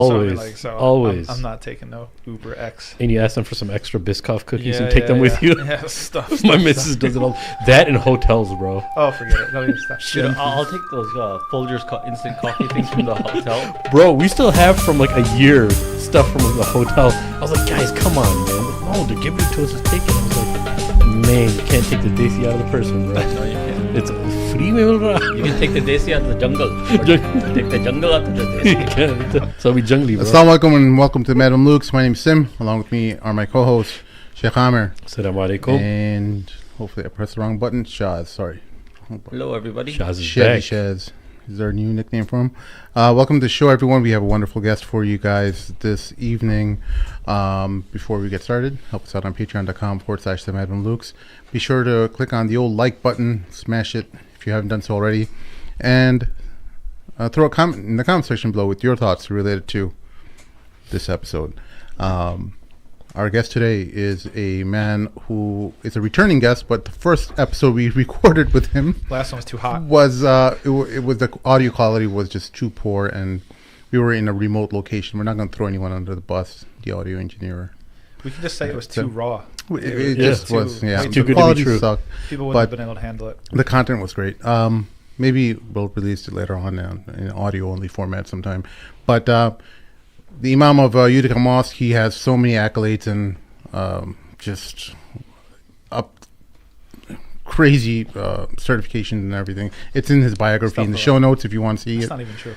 Always. So Always. I'm not taking no Uber X. And you ask them for some extra Biscoff cookies and take them with you. Yeah, stuff. My missus does it all. That in hotels, bro. Oh, forget it. Don't even stop. Dude, I'll take those Folgers instant coffee things from the hotel. Bro, we still have from like a year stuff from the hotel. I was like, guys, come on, man. No, they're giving it to us. Just take it. I was like, man, you can't take the desi out of the person, bro. No, you can't. It's free meal. You can take the desi out of the jungle. Take the jungle out of the desi. So we jungly, bro. Assalamu alaikum and welcome to Madam Luke's. My name is Sim. Along with me are my co-hosts, Sheikh Amir. Assalamu alaikum. And hopefully I pressed the wrong button. Shaz, sorry. Hello, everybody. Shaz is Shazzy back. Shaz is our new nickname for him. Welcome to the show, everyone. We have a wonderful guest for you guys this evening. Before we get started, help us out on patreon.com/the Madam Luke's. Be sure to click on the old like button, smash it if you haven't done so already, and throw a comment in the comment section below with your thoughts related to this episode. Our guest today is a man who is a returning guest, but the first episode we recorded with him, Last one was too hot. was it was the audio quality was just too poor, and we were in a remote location. We're not going to throw anyone under the bus, the audio engineer. We can just say it was too raw. It Yeah. just was, yeah. It's too The good to be quality true. sucked. People wouldn't have But been able to handle it. the content was great. Maybe we'll release it later on in audio-only format sometime. But the Imam of Utica Mosque, he has so many accolades and just up crazy certifications and everything. It's in his biography Stuff in the like show notes if you want to see It's it. not even true.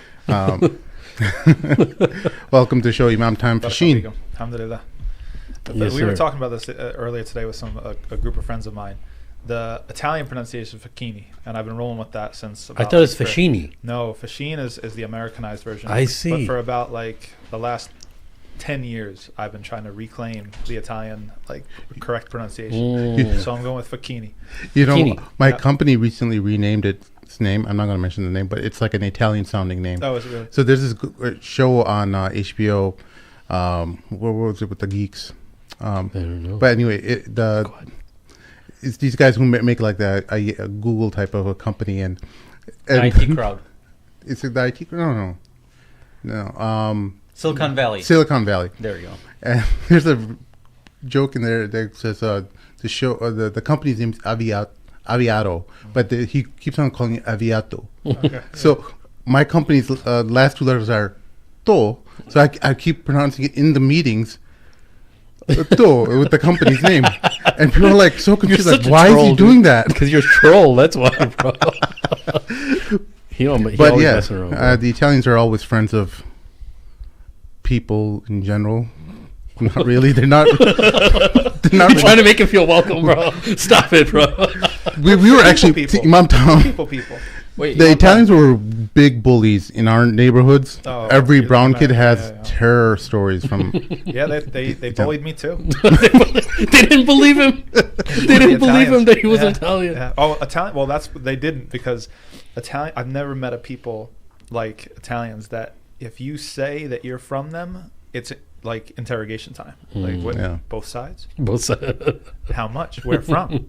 Welcome to the show, Imam Tom Facchine. Alhamdulillah. Yes, We were sir. talking about this earlier today with a group of friends of mine. The Italian pronunciation of fuh-KEEN-ee, and I've been rolling with that since. I thought it was Facchine. No, Facchine is the Americanized version. I see. But for about like the last 10 years, I've been trying to reclaim the Italian correct pronunciation. So I'm going with fuh-KEEN-ee. You know, Bikini. my Yeah. company recently renamed its name. I'm not going to mention the name, but it's like an Italian-sounding name. Oh, is it really? So there's this show on HBO. What was it with the geeks? I don't know. But anyway, it's these guys who make like a Google type of a company, and IT crowd. It's the IT. No. Silicon Valley. Silicon Valley. There you go. And there's a joke in there that says the show the company's name is Aviato, but he keeps on calling it Aviato. Okay. So my company's last two letters are To, so I keep pronouncing it in the meetings. To with the company's name, and people are like so confused. Like, why is he doing that? Because you're a troll. That's why, bro. He always messing around, bro. The Italians are always friends of people in general. Not really. They're not. They're not You're trying to make him feel welcome, bro. Stop it, bro. we were actually People. Imam Tom. People. Wait, The Italians were big bullies in our neighborhoods. Oh, Every yeah, brown yeah, kid has yeah. terror stories from. Yeah, they bullied me too. They didn't believe him. They didn't believe him that he was Yeah. Italian. Yeah. Oh, Italian. Well, they didn't, because Italian. I've never met a people like Italians that if you say that you're from them, it's like interrogation time. Like what? Yeah. Both sides. Both sides. How much? Where from?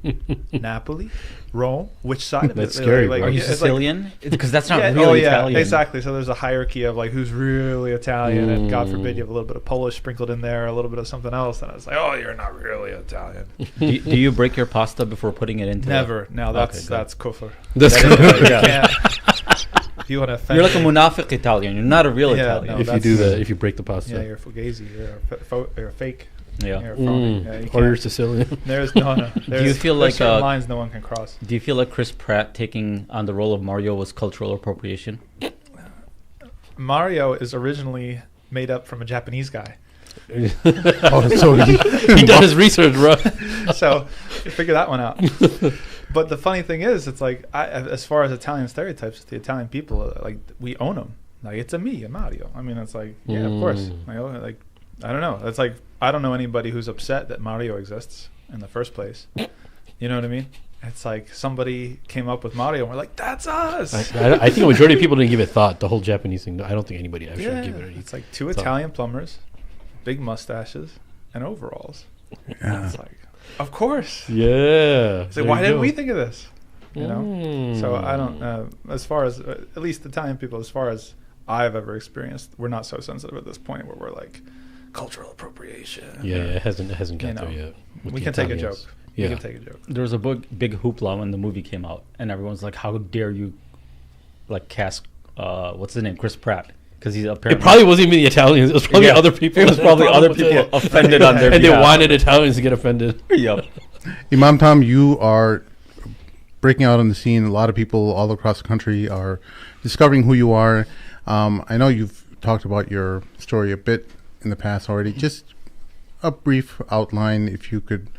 Napoli, Rome. Which side of That's it? scary, Are bro. you it's like- Sicilian? Because that's not yeah, really yeah, Italian. exactly. So there's a hierarchy of like who's really Italian, and God forbid you have a little bit of Polish sprinkled in there, a little bit of something else, and I was like, oh, you're not really Italian. Do you break your pasta before putting it into? Never. No, Okay, good. that's kufr. That's Yeah. If you want to offend You're like a me- munafiq Italian. You're not a real Yeah, Italian. no. if you do that, if you break the pasta. Yeah, you're fugazi. You're a fake. Yeah. You're a phony. Yeah, you Or you're can't- Sicilian. There's no. There's, feel there's like, certain lines no one can cross? Do you feel like Chris Pratt taking on the role of Mario was cultural appropriation? Mario is originally made up from a Japanese guy, Oh, so He done his research, bro. so you figure that one out. But the funny thing is, it's like as far as Italian stereotypes, the Italian people like we own them. Like it's a Mario. I mean, it's like yeah, of course. Like I don't know. It's like I don't know anybody who's upset that Mario exists in the first place. You know what I mean? It's like somebody came up with Mario and we're like, that's us. I think a majority of people didn't give it thought. The whole Japanese thing. I don't think anybody actually Yeah, gave it any it's like two thought. Italian plumbers, big mustaches, and overalls. yeah. It's like, of course. Yeah. It's like, why didn't we think of this? You know. So I don't. As far as at least Italian people, as far as I've ever experienced. We're not so sensitive at this point where we're like cultural appropriation. Yeah, it hasn't got there yet. We can take a joke. Yeah. We can take a joke. There was a big hoopla when the movie came out, and everyone's like, "How dare you, like, cast what's his name, Chris Pratt?" Because he's apparently It probably wasn't even the Italians. It was probably other people. It was probably other people offended on their and behalf. they wanted Italians to get offended. Yep. Imam Tom, you are breaking out on the scene. A lot of people all across the country are discovering who you are. I know you've talked about your story a bit in the past already. Just a brief outline, if you could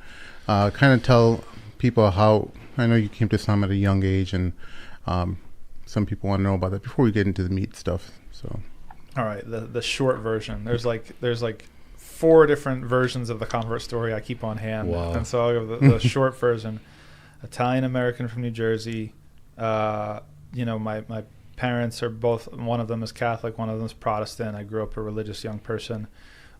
kind of tell people how, I know you came to Islam at a young age, and some people want to know about that before we get into the meat stuff. So, all right, the short version. There's like 4 different versions of the convert story I keep on hand. Wow. And so I'll give the short version. Italian American from New Jersey. My parents are both, one of them is Catholic, one of them is Protestant. I grew up a religious young person.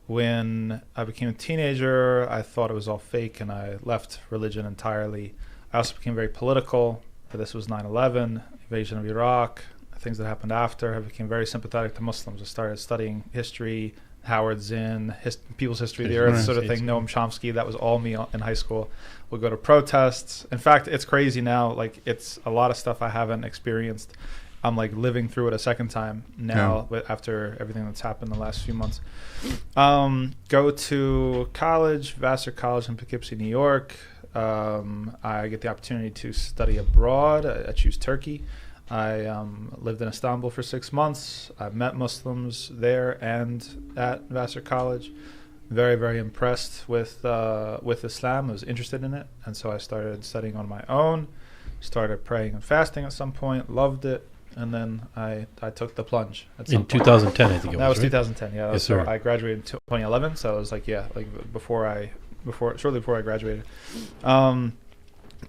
When I became a teenager, I thought it was all fake, and I left religion entirely. I also became very political. This was 9/11, invasion of Iraq, things that happened after. I became very sympathetic to Muslims. I started studying history, Howard Zinn, people's history of the earth, sort of thing. Noam Chomsky, that was all me in high school. We'll go to protests. In fact, it's crazy now. Like, it's a lot of stuff I haven't experienced. I'm like living through it a second time now, but after everything that's happened the last few months. Go to college, Vassar College in Poughkeepsie, New York. I get the opportunity to study abroad. I choose Turkey. I lived in Istanbul for 6 months. I met Muslims there and at Vassar College. Very, very impressed with Islam. I was interested in it, and so I started studying on my own. Started praying and fasting at some point. Loved it, and then I took the plunge. At some In point. 2010, I think it was. That was right? 2010. Yeah, Yes, so sir. I graduated in 2011. So it was like shortly before I graduated.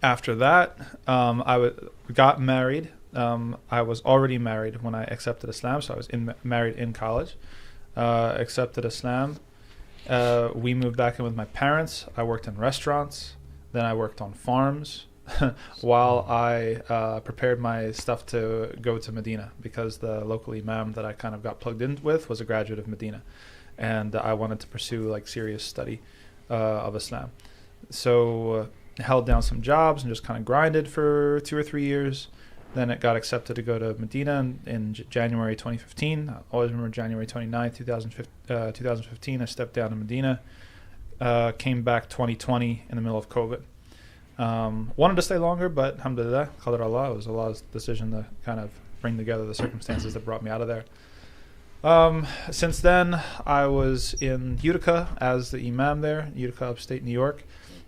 After that, I got married. I was already married when I accepted Islam, so I was married in college. Accepted Islam. We moved back in with my parents. I worked in restaurants. Then I worked on farms while I prepared my stuff to go to Medina, because the local imam that I kind of got plugged in with was a graduate of Medina, and I wanted to pursue like serious study of Islam. So held down some jobs and just kind of grinded for 2 or 3 years. Then it got accepted to go to Medina in January 2015. I always remember January 29th, 2015. I stepped down to Medina. Came back 2020 in the middle of COVID. Wanted to stay longer, but alhamdulillah, qadar Allah, it was Allah's decision to kind of bring together the circumstances that brought me out of there. Since then, I was in Utica as the imam there, Utica, upstate New York.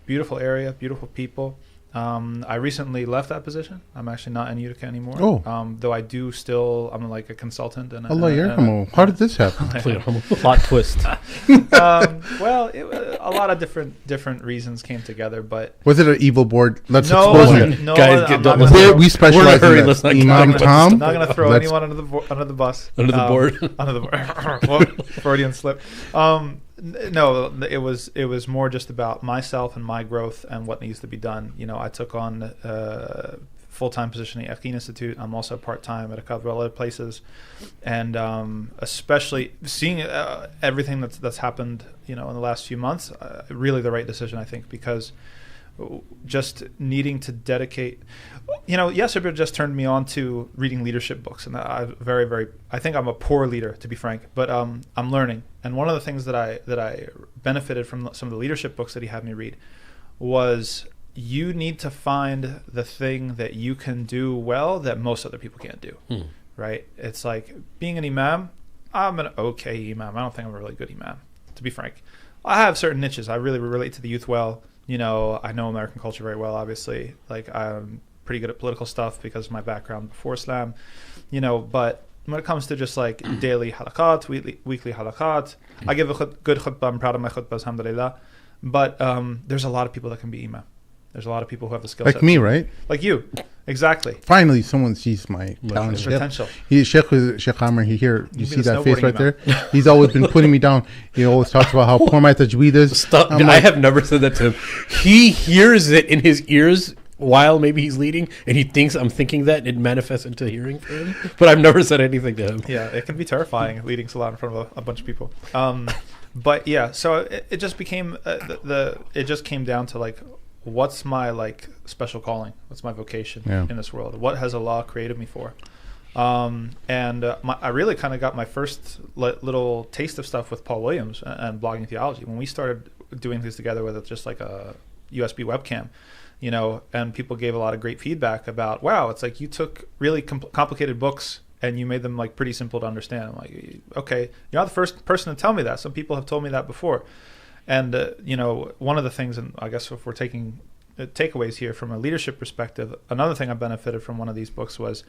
Beautiful area, beautiful people. I recently left that position. I'm actually not in Utica anymore. Though I do still, I'm like a consultant. And Allah yarhamu. How did this happen? Plot twist. Well, a lot of different reasons came together, but Was it an evil board? Let's no, expose it. no, Guys, I'm don't not listen. gonna We throw- specialize hurry, in let's that. not Imam talk about Tom. I'm not going to throw Let's- anyone under the bus. Under the board. Under the board. Well, Freudian slip. No, it was more just about myself and my growth and what needs to be done. You know, I took on a full-time position at Yaqeen Institute. I'm also part-time at a couple of other places, and especially seeing everything that's happened, you know, in the last few months, really the right decision, I think, because just needing to dedicate, you know, Yasser just turned me on to reading leadership books, and I think I'm a poor leader, to be frank, but I'm learning. And one of the things that I benefited from some of the leadership books that he had me read was, you need to find the thing that you can do well that most other people can't do. Right? It's like being an imam. I'm an okay imam. I don't think I'm a really good imam, to be frank. I have certain niches. I really relate to the youth well. You know, I know American culture very well, obviously. Like, I'm pretty good at political stuff because of my background before Islam. You know, but when it comes to just like daily halaqat, weekly halaqat, I give a good khutbah. I'm proud of my khutbah, alhamdulillah. But there's a lot of people that can be imam. There's a lot of people who have the skill set. Like me, right? Like you. Exactly. Finally, someone sees my talent. There's potential. Sheikh Amr, you be see the that face right snowboarding there? He's always been putting me down. He always talks about how poor my tajweed is. Stop. I'm Dude, like, I have never said that to him. He hears it in his ears while maybe he's leading, and he thinks I'm thinking that, it manifests into hearing for him. But I've never said anything to him. Yeah, it can be terrifying leading salat in front of a bunch of people. But yeah, so it just became it just came down to like, what's my like special calling? What's my vocation in this world? What has Allah created me for? I really kind of got my first little taste of stuff with Paul Williams and blogging theology when we started doing things together with just like a USB webcam, you know, and people gave a lot of great feedback about, wow, it's like you took really complicated books and you made them like pretty simple to understand. I'm like, okay, you're not the first person to tell me that. Some people have told me that before. And, you know, one of the things, and I guess if we're taking takeaways here from a leadership perspective, another thing I benefited from one of these books was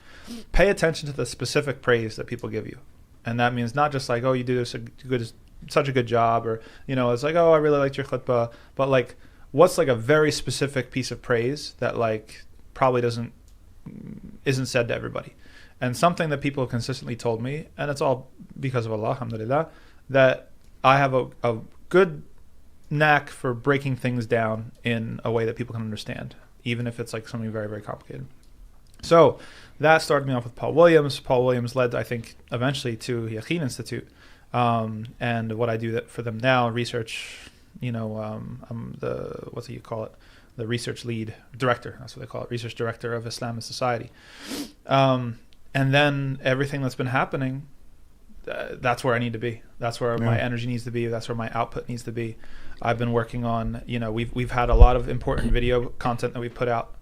pay attention to the specific praise that people give you. And that means not just like, oh, you do such a good job, or, you know, it's like, oh, I really liked your khutbah, but like, what's like a very specific piece of praise that like probably isn't said to everybody. And something that people have consistently told me, and it's all because of Allah, alhamdulillah, that I have a good knack for breaking things down in a way that people can understand, even if it's like something very, very complicated. So that started me off with Paul Williams. Paul Williams led, I think, eventually to Yaqeen Institute. And what I do for them now, research, you know, I'm the research lead director. That's what they call it, research director of Islam and Society. And then everything that's been happening, that's where I need to be. That's where my energy needs to be. That's where my output needs to be. I've been working on, you know, we've had a lot of important video content that we put out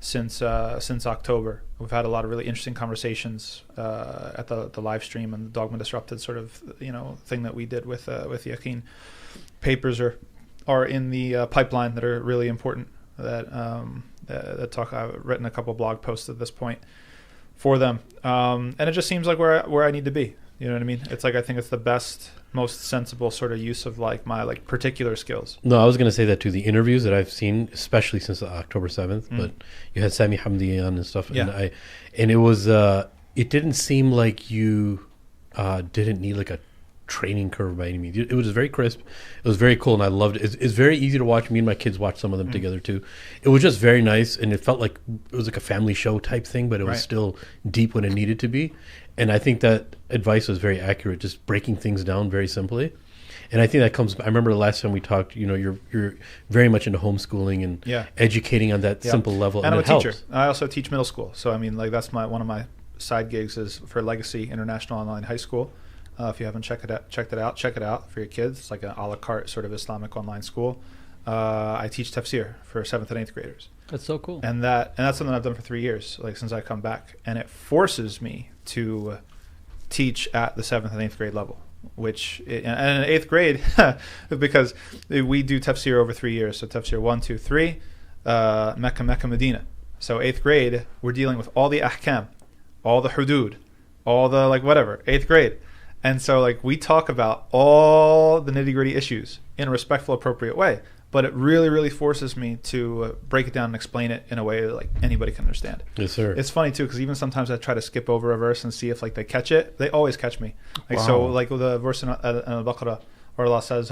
since October. We've had a lot of really interesting conversations at the live stream and the Dogma Disrupted sort of, you know, thing that we did with Yaqeen. Papers are in the pipeline that are really important. That talk. I've written a couple blog posts at this point for them, and it just seems like where I need to be. You know what I mean? It's like I think it's the best, most sensible sort of use of like my like particular skills. No, I was going to say that too. The interviews that I've seen, especially since October 7th, but you had Sami Hamdi on and stuff, and it was it didn't seem like you didn't need like a training curve by any means. It was very crisp. It was very cool, and I loved it. It's very easy to watch. Me and my kids watched some of them together too. It was just very nice, and it felt like it was like a family show type thing, but it was still deep when it needed to be. And I think that advice was very accurate, just breaking things down very simply. And I think that comes. I remember the last time we talked. You know, you're very much into homeschooling and educating on that simple level, and I'm a teacher. Helps. I also teach middle school, so I mean, like that's one of my side gigs is for Legacy International Online High School. If you haven't checked it out, check it out for your kids. It's like an a la carte sort of Islamic online school. I teach Tafseer for 7th and 8th graders. That's so cool. And that's something I've done for 3 years, like since I come back, and it forces me to teach at the 7th and 8th grade level. And in 8th grade, because we do Tafseer over 3 years, so Tafseer 1, 2, 3, Mecca, Medina. So 8th grade, we're dealing with all the ahkam, all the hudud, all the like whatever, 8th grade. And so like we talk about all the nitty-gritty issues in a respectful, appropriate way. But it really, really forces me to break it down and explain it in a way that like anybody can understand. Yes, sir. It's funny too, because even sometimes I try to skip over a verse and see if like they catch it. They always catch me. Like so, like the verse in Al-Baqarah where Allah says,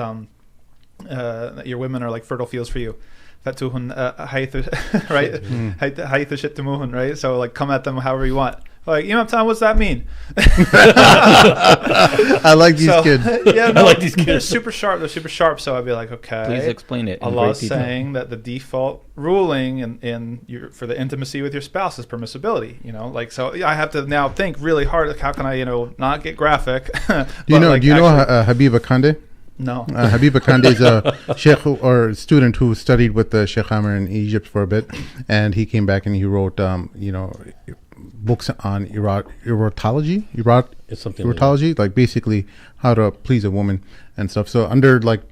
"Your women are like fertile fields for you." Fatuhun right? Haythu shittumuhun, right? So like come at them however you want. Like, Imam Tom, what's that mean? I like these kids. Yeah, no, I like these kids. They're super sharp. I'd be like, okay. Please explain it. Allah is saying that the default ruling for the intimacy with your spouse is permissibility. You know, like so. I have to now think really hard. Like, how can I, not get graphic? Do you know Habiba Kande? No. Habiba Kande is a sheikh or student who studied with the Sheikh Amr in Egypt for a bit, and he came back and he wrote, books on erotology, It's something erotology, like basically how to please a woman and stuff. So under like,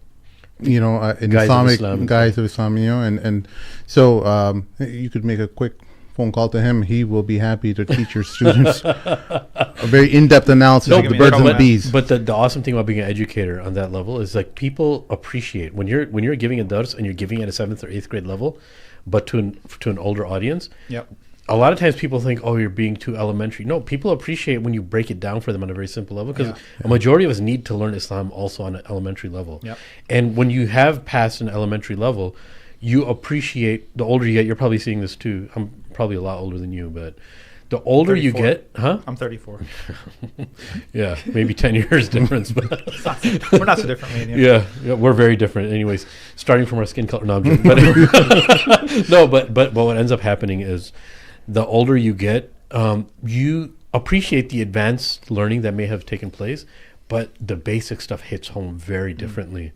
in Islamic guise of Islam, and so you could make a quick phone call to him. He will be happy to teach your students a very in-depth analysis of the birds and the bees. But the awesome thing about being an educator on that level is like people appreciate when you're giving a dars and you're giving it at a 7th or 8th grade level, but to an older audience. Yep. A lot of times people think, oh, you're being too elementary. No, people appreciate when you break it down for them on a very simple level because a majority of us need to learn Islam also on an elementary level. Yep. And when you have passed an elementary level, you appreciate, the older you get, you're probably seeing this too. I'm probably a lot older than you, but the older you get, I'm 34. Yeah, maybe 10 years difference, but we're not so different, man. Yeah, we're very different. Anyways, starting from our skin color, no, I'm joking. But no, but what ends up happening is the older you get, you appreciate the advanced learning that may have taken place, but the basic stuff hits home very differently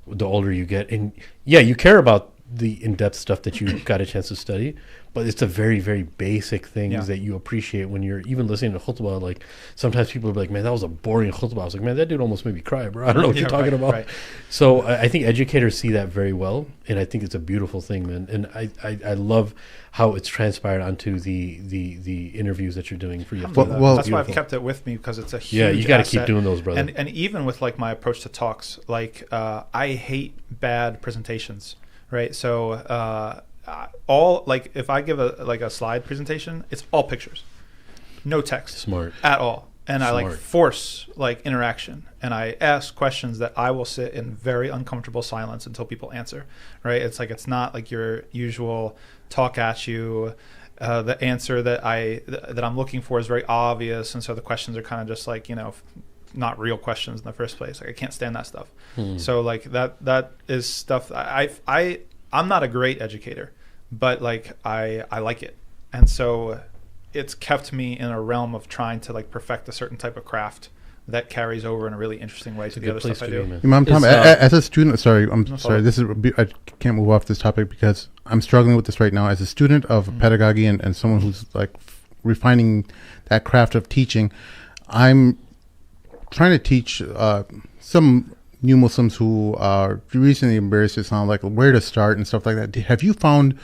the older you get. And yeah, you care about the in-depth stuff that you got a chance to study, but it's the very, very basic things that you appreciate when you're even listening to khutbah. Like sometimes people are like, man, that was a boring khutbah. I was like, man, that dude almost made me cry, bro. I don't know what you're talking about. Right. So I think educators see that very well, and I think it's a beautiful thing, man. And I love how it's transpired onto the interviews that you're doing for you. Well, that's why I've kept it with me, because it's a huge you got to keep doing those, brother. And even with like my approach to talks, like I hate bad presentations, right? So all, like, if I give a slide presentation, it's all pictures, no text. Smart. At all. And I like force like interaction, and I ask questions that I will sit in very uncomfortable silence until people answer, right? It's like, it's not like your usual talk at you. The answer that I'm looking for is very obvious, and so the questions are kind of just like, not real questions in the first place. Like, I can't stand that stuff. So like that is stuff I'm not a great educator, but like I like it. And so it's kept me in a realm of trying to like perfect a certain type of craft that carries over in a really interesting way to the other stuff I do. Imam Tom, as a student, sorry, I can't move off this topic because I'm struggling with this right now. As a student of pedagogy and someone who's like refining that craft of teaching, I'm trying to teach some new Muslims who are recently embraced Islam, like where to start and stuff like that. Have you found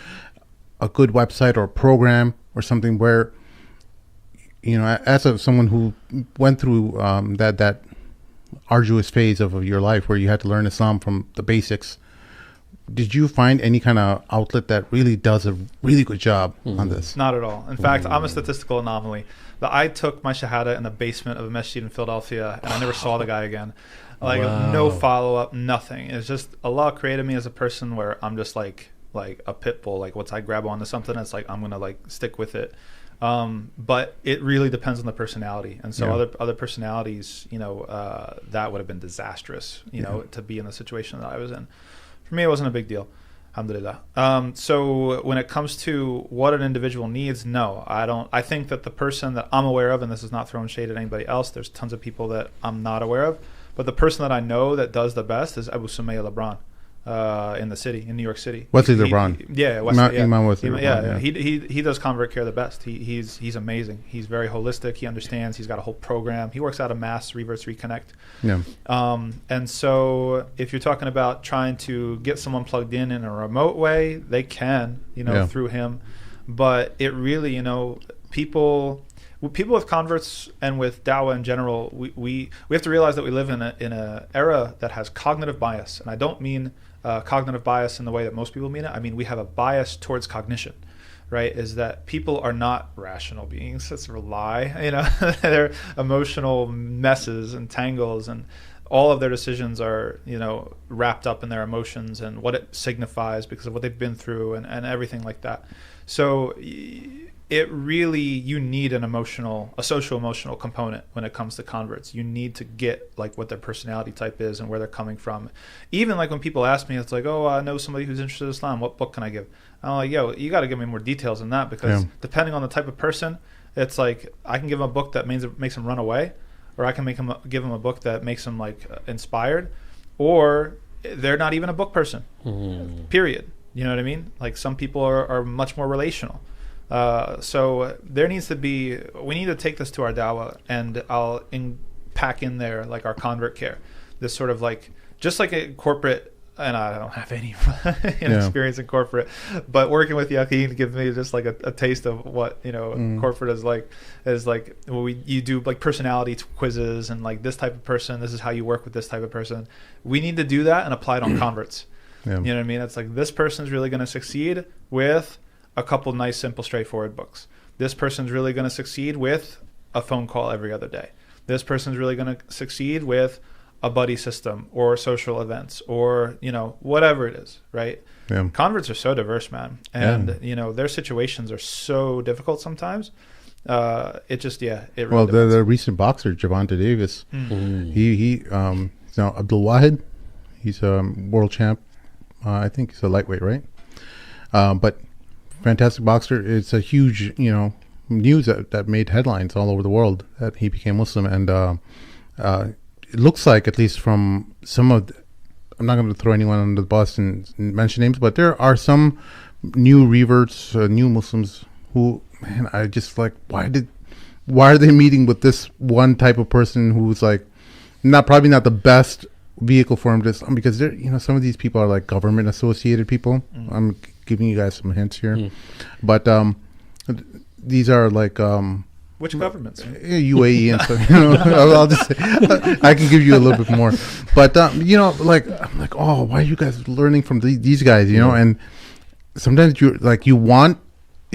a good website or program or something where, as someone who went through that arduous phase of your life where you had to learn Islam from the basics, did you find any kind of outlet that really does a really good job on this? Not at all. In fact, I'm a statistical anomaly. I took my shahada in the basement of a masjid in Philadelphia, and I never saw the guy again. Like, no follow-up, nothing. It's just Allah created me as a person where I'm just like a pit bull. Like, once I grab onto something, it's like I'm going to like stick with it. But it really depends on the personality. And so other personalities, that would have been disastrous, to be in the situation that I was in. For me, it wasn't a big deal. Alhamdulillah. So when it comes to what an individual needs, no, I don't. I think that the person that I'm aware of, and this is not throwing shade at anybody else, there's tons of people that I'm not aware of, but the person that I know that does the best is Abu Sumayya Lebron in New York City. Wesley Lebron. Imam Wesley Lebron. Yeah. He does convert care the best. He's amazing. He's very holistic. He understands. He's got a whole program. He works out of Mass Reverse Reconnect. Yeah. And so if you're talking about trying to get someone plugged in a remote way, they can, through him. But it really, people with converts and with dawah in general, we have to realize that we live in a era that has cognitive bias, and I don't mean cognitive bias in the way that most people mean it. I mean, we have a bias towards cognition, right? Is that people are not rational beings. That's a lie. They're emotional messes and tangles, and all of their decisions are, wrapped up in their emotions and what it signifies because of what they've been through and everything like that. So it really, you need a social emotional component when it comes to converts. You need to get like what their personality type is and where they're coming from. Even like when people ask me, it's like, oh, I know somebody who's interested in Islam. What book can I give? I'm like, yo, you got to give me more details than that, because depending on the type of person, it's like I can give them a book that makes them run away, or I can give them a book that makes them like inspired, or they're not even a book person. Period. You know what I mean? Like some people are much more relational. So there needs to be, we need to take this to our dawah, and I'll pack in there like our convert care, this sort of like, just like a corporate, and I don't have any experience in corporate, but working with Yaqeen gives me just like a taste of what, corporate is like you do like personality quizzes and like this type of person, this is how you work with this type of person. We need to do that and apply it on converts. You know what I mean? It's like, this person's really going to succeed with a couple nice, simple, straightforward books. This person's really going to succeed with a phone call every other day. This person's really going to succeed with a buddy system or social events or, you know, whatever it is, right? Yeah. Converts are so diverse, man. And, you know, their situations are so difficult sometimes. It just, it really well, the recent boxer, Gervonta Davis, he now Abdul Wahid, he's a world champ. I think he's a lightweight, right? But fantastic boxer. It's a huge, you know, news that made headlines all over the world that he became Muslim. And it looks like, at least from some of I'm not going to throw anyone under the bus and mention names, but there are some new reverts, new Muslims who, man, I just like, why are they meeting with this one type of person who's like probably not the best vehicle for him to Islam, because they're, you know, some of these people are like government associated people. I'm giving you guys some hints here, but these are like which governments? UAE and stuff. You know, I'll just say, I can give you a little bit more, but you know, like I'm like, oh, why are you guys learning from these guys? You know, and sometimes you want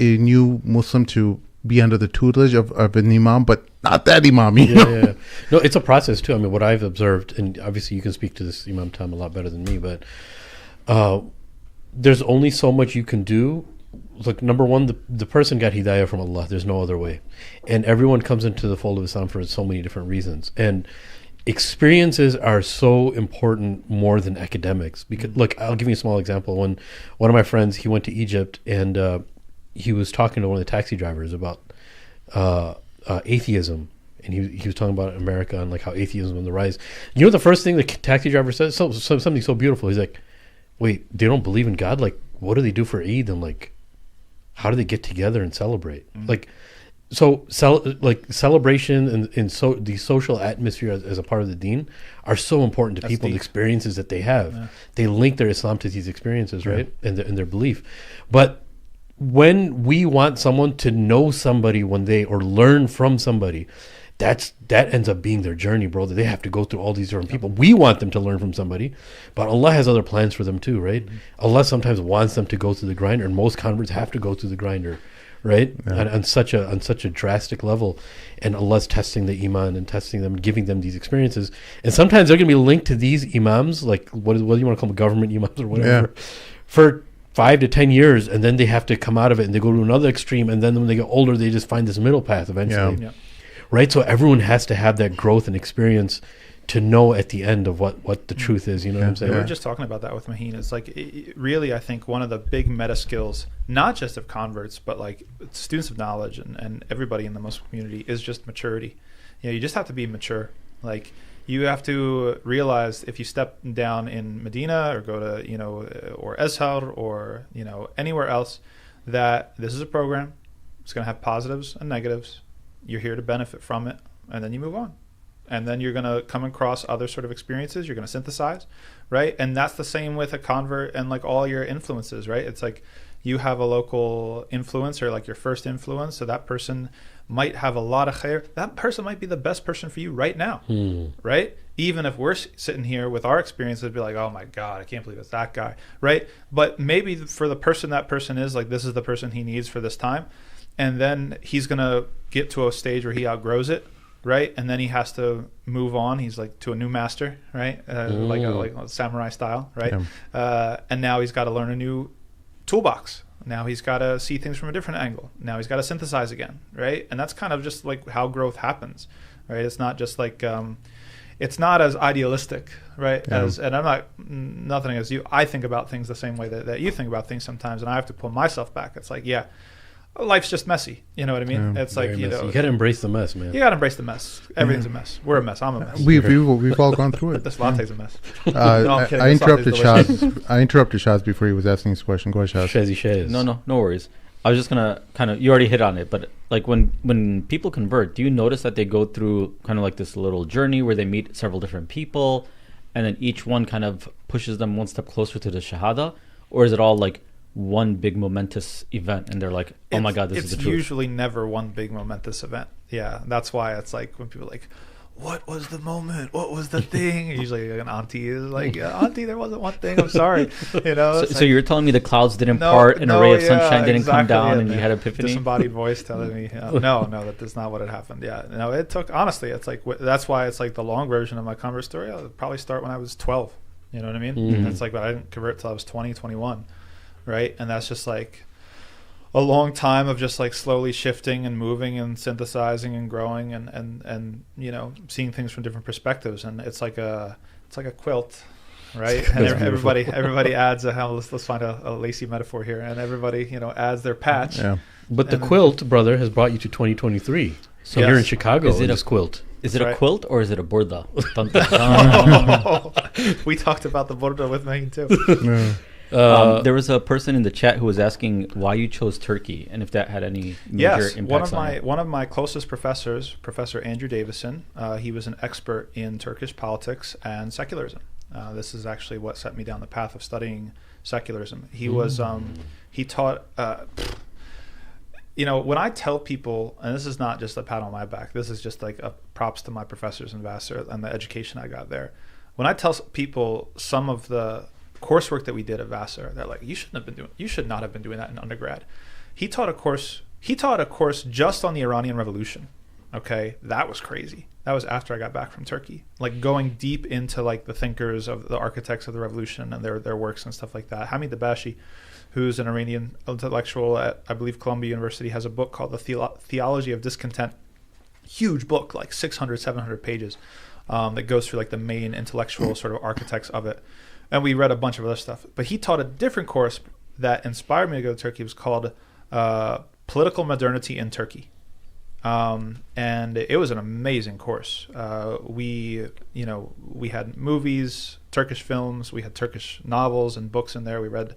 a new Muslim to be under the tutelage of an imam, but not that imam. You know? Yeah. No, it's a process too. I mean, what I've observed, and obviously you can speak to this, Imam Tom, a lot better than me, but there's only so much you can do. Look, number one, the person got hidayah from Allah. There's no other way. And everyone comes into the fold of Islam for so many different reasons. And experiences are so important more than academics. Because, look, I'll give you a small example. When one of my friends, he went to Egypt, and he was talking to one of the taxi drivers about atheism. And he was talking about America and like how atheism is on the rise. You know, the first thing the taxi driver says, something so beautiful. He's like, wait, they don't believe in God? Like, what do they do for Eid? And like, how do they get together and celebrate? Like, celebration and so the social atmosphere as a part of the deen are so important to people. The experiences that they have, they link their Islam to these experiences, right? And their belief. But when we want someone to know somebody or learn from somebody, that ends up being their journey, bro. That they have to go through all these different people. We want them to learn from somebody, but Allah has other plans for them too, right? Allah sometimes wants them to go through the grinder, and most converts have to go through the grinder, right? On such a drastic level, and Allah's testing the iman and testing them, giving them these experiences, and sometimes they're going to be linked to these imams, like what do you want to call them, government imams or whatever, for 5 to 10 years, and then they have to come out of it and they go to another extreme, and then when they get older, they just find this middle path eventually. Right, so everyone has to have that growth and experience to know at the end of what the truth is. You know what I'm saying? We were just talking about that with Maheen. It's like really, I think one of the big meta skills, not just of converts, but like students of knowledge and everybody in the Muslim community, is just maturity. You know, you just have to be mature. Like, you have to realize if you step down in Medina or go to, you know, or Azhar or, you know, anywhere else, that this is a program. It's going to have positives and negatives. You're here to benefit from it, and then you move on. And then you're going to come across other sort of experiences. You're going to synthesize, right? And that's the same with a convert and like all your influences, right? It's like you have a local influencer, like your first influence. So that person might have a lot of khair. That person might be the best person for you right now, right? Even if we're sitting here with our experiences, be like, oh my God, I can't believe it's that guy, right? But maybe for the person that person is, like, this is the person he needs for this time. And then he's going to get to a stage where he outgrows it, right? And then he has to move on. He's like to a new master, right? Like a samurai style, right? And now he's got to learn a new toolbox. Now he's got to see things from a different angle. Now he's got to synthesize again, right? And that's kind of just like how growth happens, right? It's not just like, it's not as idealistic, right? And I'm not, nothing against you. I think about things the same way that you think about things sometimes, and I have to pull myself back. It's like, life's just messy. You know what I mean? It's like, you know, you gotta embrace the mess, man. You gotta embrace the mess. Everything's a mess. We're a mess. I'm a mess. We've all gone through it. This latte's a mess. I interrupted Shaz. I interrupted Shaz before he was asking his question. Go ahead, Shaz. Shaz. No worries. I was just gonna kind of, you already hit on it, but like when people convert, do you notice that they go through kind of like this little journey where they meet several different people, and then each one kind of pushes them one step closer to the shahada, or is it all like one big momentous event and they're like, oh my God, this is the truth? It's usually never one big momentous event. Yeah, that's why it's like when people are like, what was the moment? What was the thing? Usually an auntie is like, auntie, there wasn't one thing. I'm sorry. So you're telling me the clouds didn't part and a ray of sunshine didn't come down and you had epiphany? Disembodied voice telling me, no, that's not what had happened. Yeah, no, it took, honestly, it's like, that's why it's like the long version of my convert story. I'll probably start when I was 12. You know what I mean? Mm-hmm. It's like, but I didn't convert till I was 20, 21. Right. And that's just like a long time of just like slowly shifting and moving and synthesizing and growing and seeing things from different perspectives. And it's like a quilt, right? And everybody adds let's find a lacy metaphor here, and everybody adds their patch. Yeah. But the quilt, brother, has brought you to 2023. So you're in Chicago. Is it a quilt? Is it a quilt or is it a borda? We talked about the borda with Megan too. Yeah. There was a person in the chat who was asking why you chose Turkey and if that had any major impacts on it. One of my closest professors, Professor Andrew Davison, he was an expert in Turkish politics and secularism. This is actually what set me down the path of studying secularism. He was he taught. When I tell people, and this is not just a pat on my back, this is just like a props to my professors in Vassar and the education I got there. When I tell people some of the coursework that we did at Vassar, they're like, you should not have been doing that in undergrad. He taught a course just on the Iranian Revolution. Okay, that was crazy. That was after I got back from Turkey, like going deep into like the thinkers of the architects of the revolution and their works and stuff like that. Hamid Dabashi, who's an Iranian intellectual at, I believe, Columbia University, has a book called The Theology of Discontent. Huge book, like 600, 700 pages, that goes through like the main intellectual sort of architects of it. And we read a bunch of other stuff. But he taught a different course that inspired me to go to Turkey. It was called Political Modernity in Turkey. And it was an amazing course. We had movies, Turkish films, we had Turkish novels and books in there. We read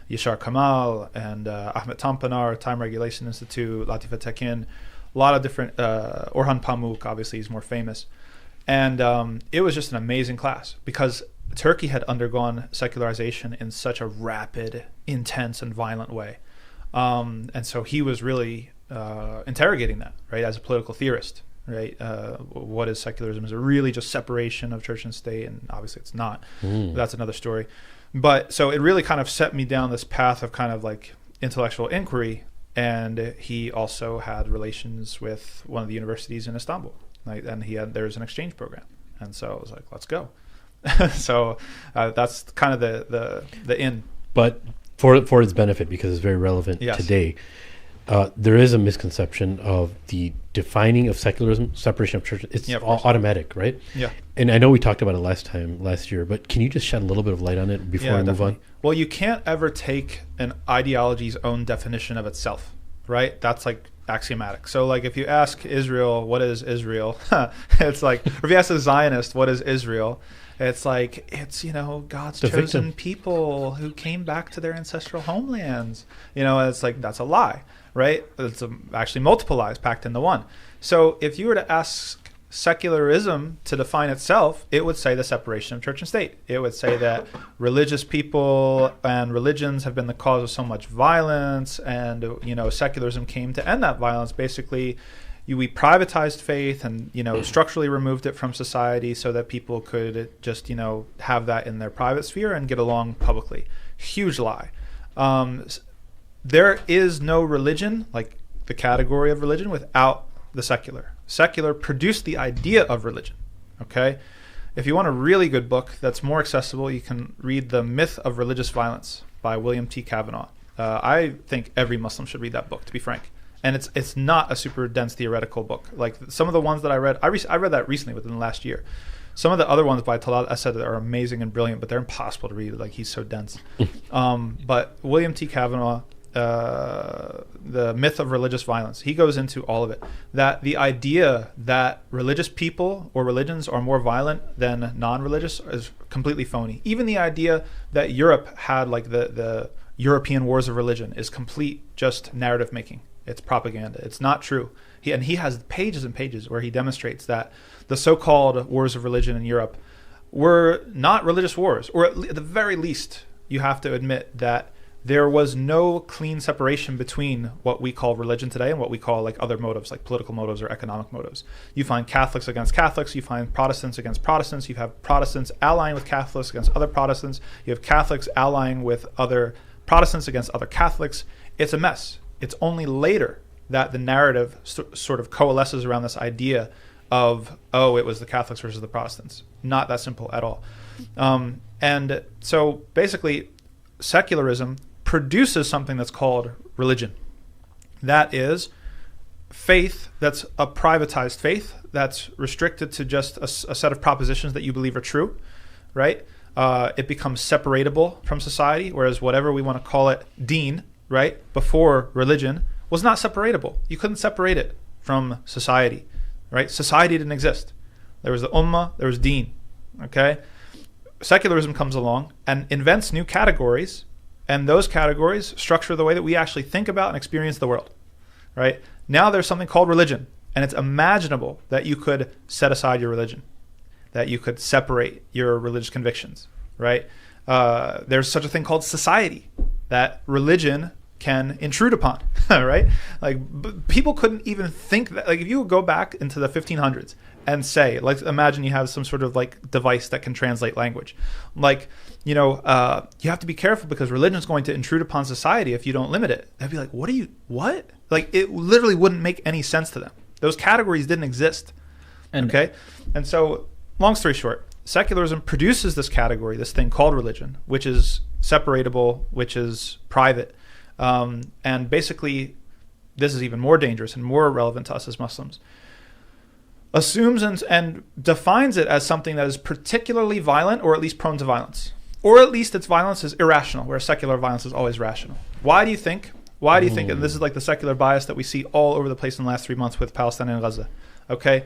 Yashar Kemal and Ahmet Tanpınar, Time Regulation Institute, Latife Tekin, a lot of different, Orhan Pamuk, obviously he's more famous. And it was just an amazing class because Turkey had undergone secularization in such a rapid, intense, and violent way. And so he was really interrogating that, right, as a political theorist, right? What is secularism? Is it really just separation of church and state? And obviously it's not. That's another story. But so it really kind of set me down this path of kind of like intellectual inquiry. And he also had relations with one of the universities in Istanbul. Right? And there's an exchange program. And so I was like, let's go. So that's kind of the in. But for its benefit, because it's very relevant today, there is a misconception of the defining of secularism, separation of church. It's all automatic, right? Yeah. And I know we talked about it last year, but can you just shed a little bit of light on it before we move on? Well, you can't ever take an ideology's own definition of itself, right? That's like axiomatic. So like if you ask Israel, what is Israel? It's like, or if you ask a Zionist, what is Israel? It's like, it's, God's chosen people who came back to their ancestral homelands. It's like, that's a lie, right? It's actually multiple lies packed into one. So if you were to ask secularism to define itself, it would say the separation of church and state. It would say that religious people and religions have been the cause of so much violence, and, secularism came to end that violence. Basically, we privatized faith and, structurally removed it from society so that people could just, have that in their private sphere and get along publicly. Huge lie. There is no religion, like the category of religion, without the secular. Secular produced the idea of religion, okay? If you want a really good book that's more accessible, you can read The Myth of Religious Violence by William T. Kavanaugh. I think every Muslim should read that book, to be frank. And it's not a super dense theoretical book. Like some of the ones that I read, I read that recently within the last year. Some of the other ones by Talal Asad are amazing and brilliant, but they're impossible to read. Like he's so dense. But William T. Kavanaugh, The Myth of Religious Violence, he goes into all of it. That the idea that religious people or religions are more violent than non-religious is completely phony. Even the idea that Europe had like the European wars of religion is complete just narrative making. It's propaganda. It's not true. He has pages and pages where he demonstrates that the so-called wars of religion in Europe were not religious wars, or at the very least, you have to admit that there was no clean separation between what we call religion today and what we call like other motives, like political motives or economic motives. You find Catholics against Catholics. You find Protestants against Protestants. You have Protestants allying with Catholics against other Protestants. You have Catholics allying with other Protestants against other Catholics. It's a mess. It's only later that the narrative sort of coalesces around this idea of, oh, it was the Catholics versus the Protestants. Not that simple at all. And so basically, secularism produces something that's called religion. That is faith that's a privatized faith that's restricted to just a set of propositions that you believe are true, right? It becomes separatable from society, whereas whatever we want to call it, deen, right, before religion, was not separatable. You couldn't separate it from society, right? Society didn't exist. There was the ummah, there was deen, okay? Secularism comes along and invents new categories, and those categories structure the way that we actually think about and experience the world, right? Now there's something called religion, and it's imaginable that you could set aside your religion, that you could separate your religious convictions, right? There's such a thing called society that religion can intrude upon, right? Like people couldn't even think that, like if you go back into the 1500s and say, like imagine you have some sort of like device that can translate language. Like, you know, you have to be careful because religion is going to intrude upon society if you don't limit it. They'd be like, what? Like it literally wouldn't make any sense to them. Those categories didn't exist. Okay? And so long story short, secularism produces this category, this thing called religion, which is separatable, which is private. And basically, this is even more dangerous and more relevant to us as Muslims. Assumes and defines it as something that is particularly violent or at least prone to violence. Or at least its violence is irrational, whereas secular violence is always rational. Why do you think, and this is like the secular bias that we see all over the place in the last 3 months with Palestine and Gaza, okay?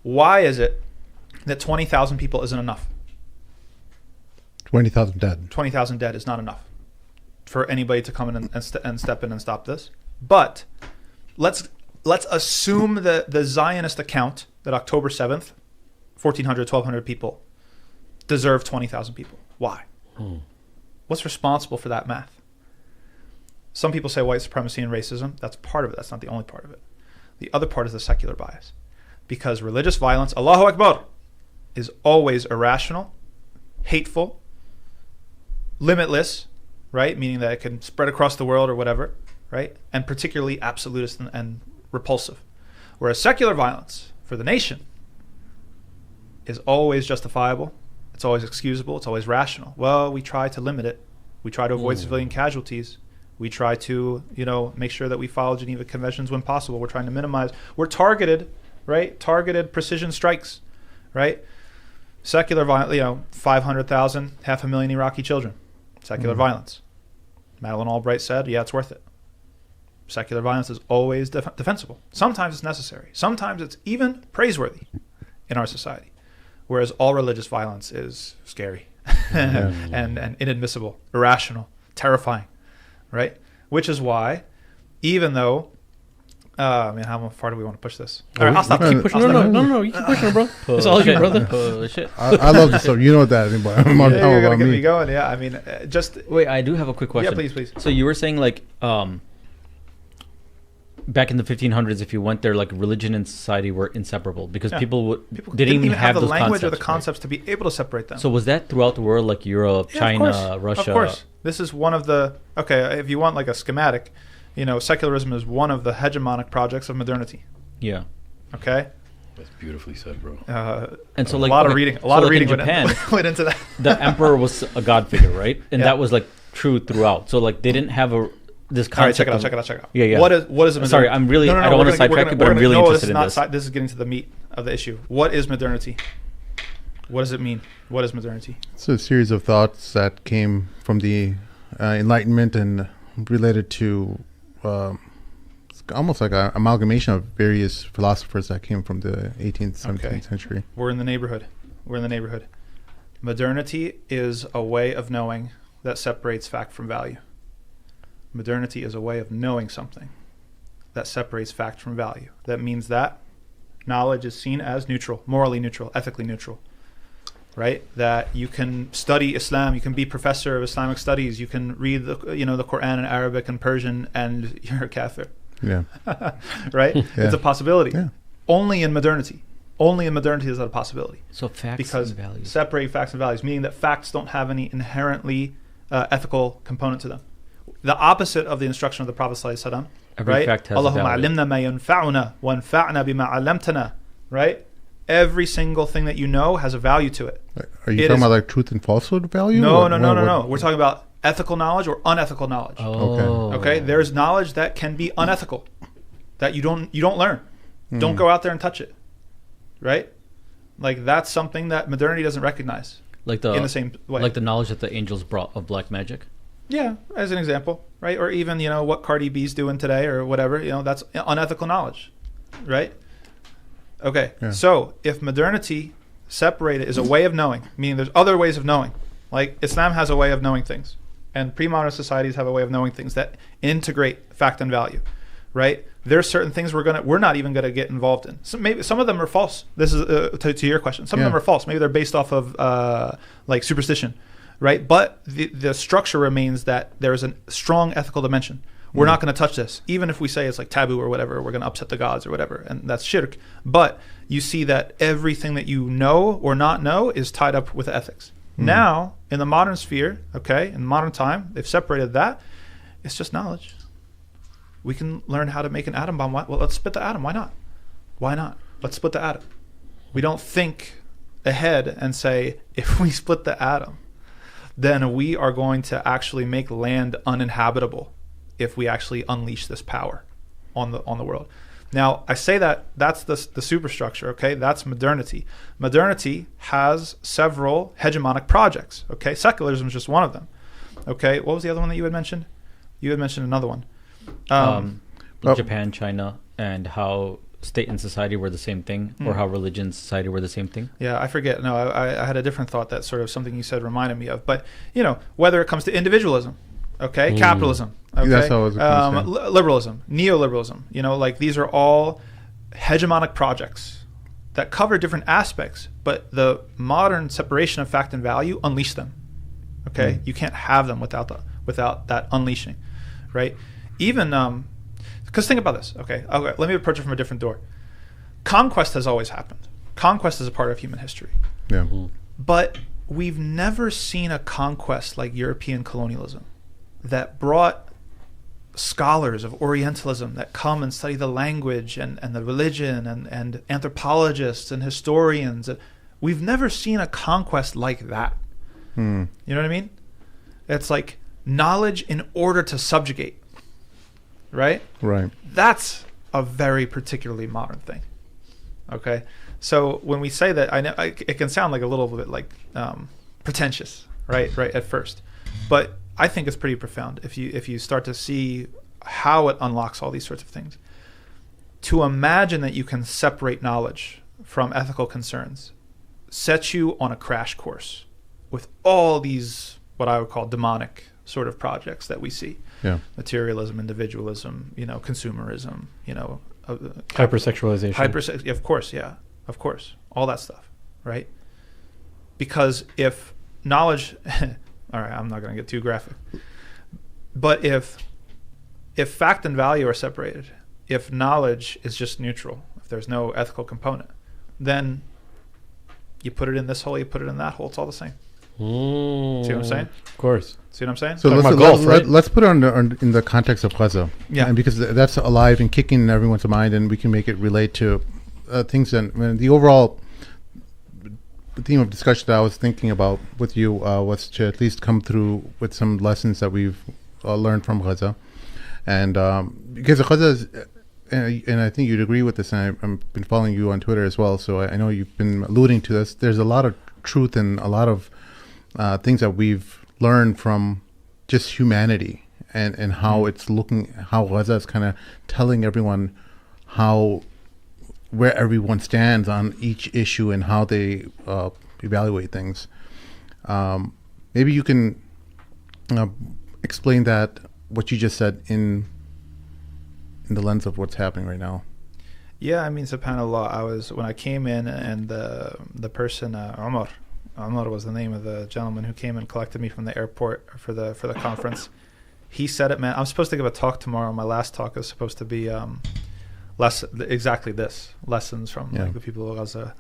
Why is it that 20,000 people isn't enough? 20,000 dead. 20,000 dead is not enough for anybody to come in and step in and stop this. But let's assume the Zionist account that October 7th, 1,400, 1,200 people deserve 20,000 people. Why? What's responsible for that math? Some people say white supremacy and racism. That's part of it. That's not the only part of it. The other part is the secular bias. Because religious violence, Allahu Akbar, is always irrational, hateful, limitless, right? Meaning that it can spread across the world or whatever, right? And particularly absolutist and repulsive. Whereas secular violence for the nation is always justifiable. It's always excusable. It's always rational. Well, we try to limit it. We try to avoid civilian casualties. We try to, make sure that we follow Geneva Conventions when possible. We're trying to minimize. We're targeted, right? Targeted precision strikes, right? Secular violence, 500,000, 500,000 Iraqi children. Secular violence. Madeleine Albright said, yeah, it's worth it. Secular violence is always defensible. Sometimes it's necessary. Sometimes it's even praiseworthy in our society. Whereas all religious violence is scary and inadmissible, irrational, terrifying, right? Which is why, even though, how far do we want to push this? All right, I'll stop. Keep pushing. No, you keep pushing, bro. It's all you, brother. Shit. I love this stuff. You know that, anybody. You're going to get me going. Yeah, I mean, just... Wait, I do have a quick question. Yeah, please. So you were saying, like, back in the 1500s, if you went there, like religion and society were inseparable because people didn't even have the those language concepts, or the concepts to be able to separate them. So was that throughout the world, like Europe, China, Russia? Of course. This is one of the... Okay, if you want like a schematic, secularism is one of the hegemonic projects of modernity. Yeah. Okay? That's beautifully said, bro. And so a lot of reading in Japan, went into that. The emperor was a god figure, right? And that was like true throughout. So like they didn't have this concept. All right, check it out. Yeah. What is modernity? Sorry, I'm really... I don't want to sidetrack you, but I'm really interested in this. This is getting to the meat of the issue. What is modernity? What does it mean? What is modernity? It's a series of thoughts that came from the Enlightenment and related to it's almost like an amalgamation of various philosophers that came from the 18th, 17th century. We're in the neighborhood. Modernity is a way of knowing that separates fact from value. Modernity is a way of knowing something that separates fact from value. That means that knowledge is seen as neutral, morally neutral, ethically neutral. right? That you can study Islam, you can be professor of Islamic studies, you can read the Quran in Arabic and Persian, and you're a kafir. Yeah. Right? Yeah. It's a possibility. Yeah. Only in modernity. Only in modernity is that a possibility. So facts Because and values. separate facts and values, meaning that facts don't have any inherently ethical component to them. The opposite of the instruction of the Prophet ﷺ, Every right? fact has a Allahumma value. alimna ma yanfa'una wanfa'na bima 'allamtana, right? Every single thing that you know has a value to it. Are you It talking is- about like truth and falsehood value? No, or no, no, what- no, no. what- We're talking about ethical knowledge or unethical knowledge. Oh. Okay, there's knowledge that can be unethical, that you don't learn. Don't go out there and touch it, right? Like that's something that modernity doesn't recognize Like in the same way. like the knowledge that the angels brought of black magic. Yeah, as an example, right? Or even what Cardi B's doing today or whatever. That's unethical knowledge, right? Okay, Yeah. so if modernity separated is a way of knowing, meaning there's other ways of knowing, like Islam has a way of knowing things, and pre-modern societies have a way of knowing things that integrate fact and value, right? There's certain things we're not even gonna get involved in. So maybe some of them are false. This is to your question. Some of them are false. Maybe they're based off of like superstition, right? But the structure remains that there is a strong ethical dimension. We're not going to touch this, even if we say it's like taboo or whatever. We're going to upset the gods or whatever, and that's shirk. But you see that everything that you know or not know is tied up with ethics. Now, in the modern sphere, okay, in modern time, they've separated that. It's just knowledge. We can learn how to make an atom bomb. Well, let's split the atom. Why not? Why not? Let's split the atom. We don't think ahead and say, if we split the atom, then we are going to actually make land uninhabitable if we actually unleash this power on the world. Now, I say that's the superstructure, okay? That's modernity. Modernity has several hegemonic projects, okay? Secularism is just one of them, okay? What was the other one that you had mentioned? You had mentioned another one. Japan, China, and how state and society were the same thing, or how religion and society were the same thing. Yeah, I forget. No, I had a different thought that sort of something you said reminded me of. But, whether it comes to individualism, okay, capitalism, okay, That's how I was gonna say. liberalism, neoliberalism, like these are all hegemonic projects that cover different aspects, but the modern separation of fact and value unleash them. Okay, you can't have them without that unleashing, right? Even because think about this. Okay, let me approach it from a different door. Conquest has always happened. Conquest is a part of human history. Yeah. But we've never seen a conquest like European colonialism that brought scholars of Orientalism that come and study the language and the religion and anthropologists and historians. We've never seen a conquest like that. You know what I mean? It's like knowledge in order to subjugate, right? Right. That's a very particularly modern thing. Okay, so when we say that, I know it can sound like a little bit like pretentious, right at first, but I think it's pretty profound if you start to see how it unlocks all these sorts of things. To imagine that you can separate knowledge from ethical concerns sets you on a crash course with all these what I would call demonic sort of projects that we see. Yeah. Materialism, individualism, consumerism, Hypersexualization. Of course, yeah, of course, all that stuff, right? Because if knowledge, all right, I'm not going to get too graphic, but if fact and value are separated, if knowledge is just neutral, if there's no ethical component, then you put it in this hole, you put it in that hole, it's all the same. See what I'm saying? Of course. See what I'm saying? So let's put it in the context of Gaza. Yeah. And because that's alive and kicking in everyone's mind, and we can make it relate to things. And the overall theme of discussion that I was thinking about with you was to at least come through with some lessons that we've learned from Gaza. And because Gaza is, and I think you'd agree with this, and I've been following you on Twitter as well, so I know you've been alluding to this. There's a lot of truth and a lot of things that we've learned from just humanity and how it's looking, how Gaza is kind of telling everyone where everyone stands on each issue and how they evaluate things. Maybe you can explain that, what you just said, in the lens of what's happening right now. Yeah, I mean, subhanAllah, when I came in and the person, Umar, I don't know what was the name of the gentleman who came and collected me from the airport for the conference. He said it, man. I'm supposed to give a talk tomorrow. My last talk is supposed to be exactly this, lessons from like the people of Gaza.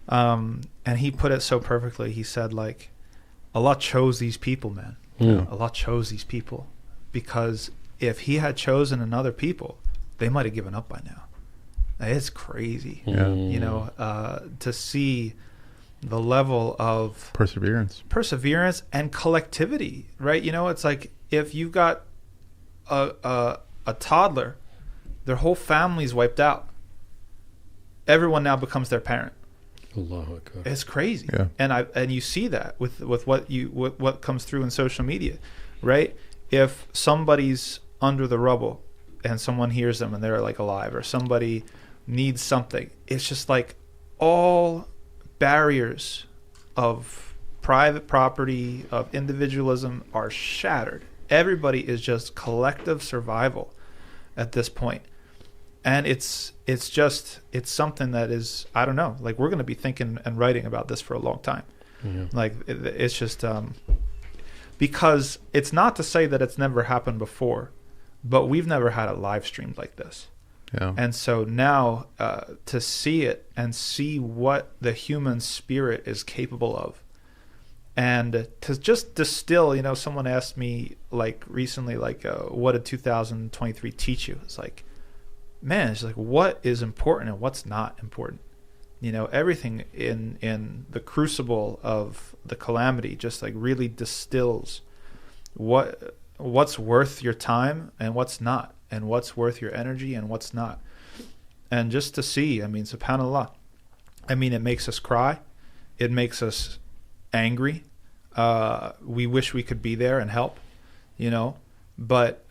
And he put it so perfectly. He said, like, Allah chose these people, man. Allah chose these people, because if he had chosen another people, they might have given up by now. It's crazy, you know, to see the level of perseverance and collectivity, right? You know, it's like if you've got a toddler, their whole family's wiped out. Everyone now becomes their parent. Allahu Akbar. It's crazy, and you see that with what comes through in social media, right? If somebody's under the rubble and someone hears them and they're like alive, or somebody needs something, it's just like all barriers of private property, of individualism are shattered. Everybody is just collective survival at this point. And it's something that is, I don't know, like we're going to be thinking and writing about this for a long time. Like it's just because it's not to say that it's never happened before, but we've never had it live streamed like this. And so now to see it and see what the human spirit is capable of, and to just distill, you know, someone asked me like recently, like, what did 2023 teach you? It's like, man, it's like, what is important and what's not important? You know, everything in the crucible of the calamity just like really distills what's worth your time and what's not, and what's worth your energy and what's not. And just to see, I mean, subhanAllah, I mean, it makes us cry. It makes us angry. We wish we could be there and help, you know, but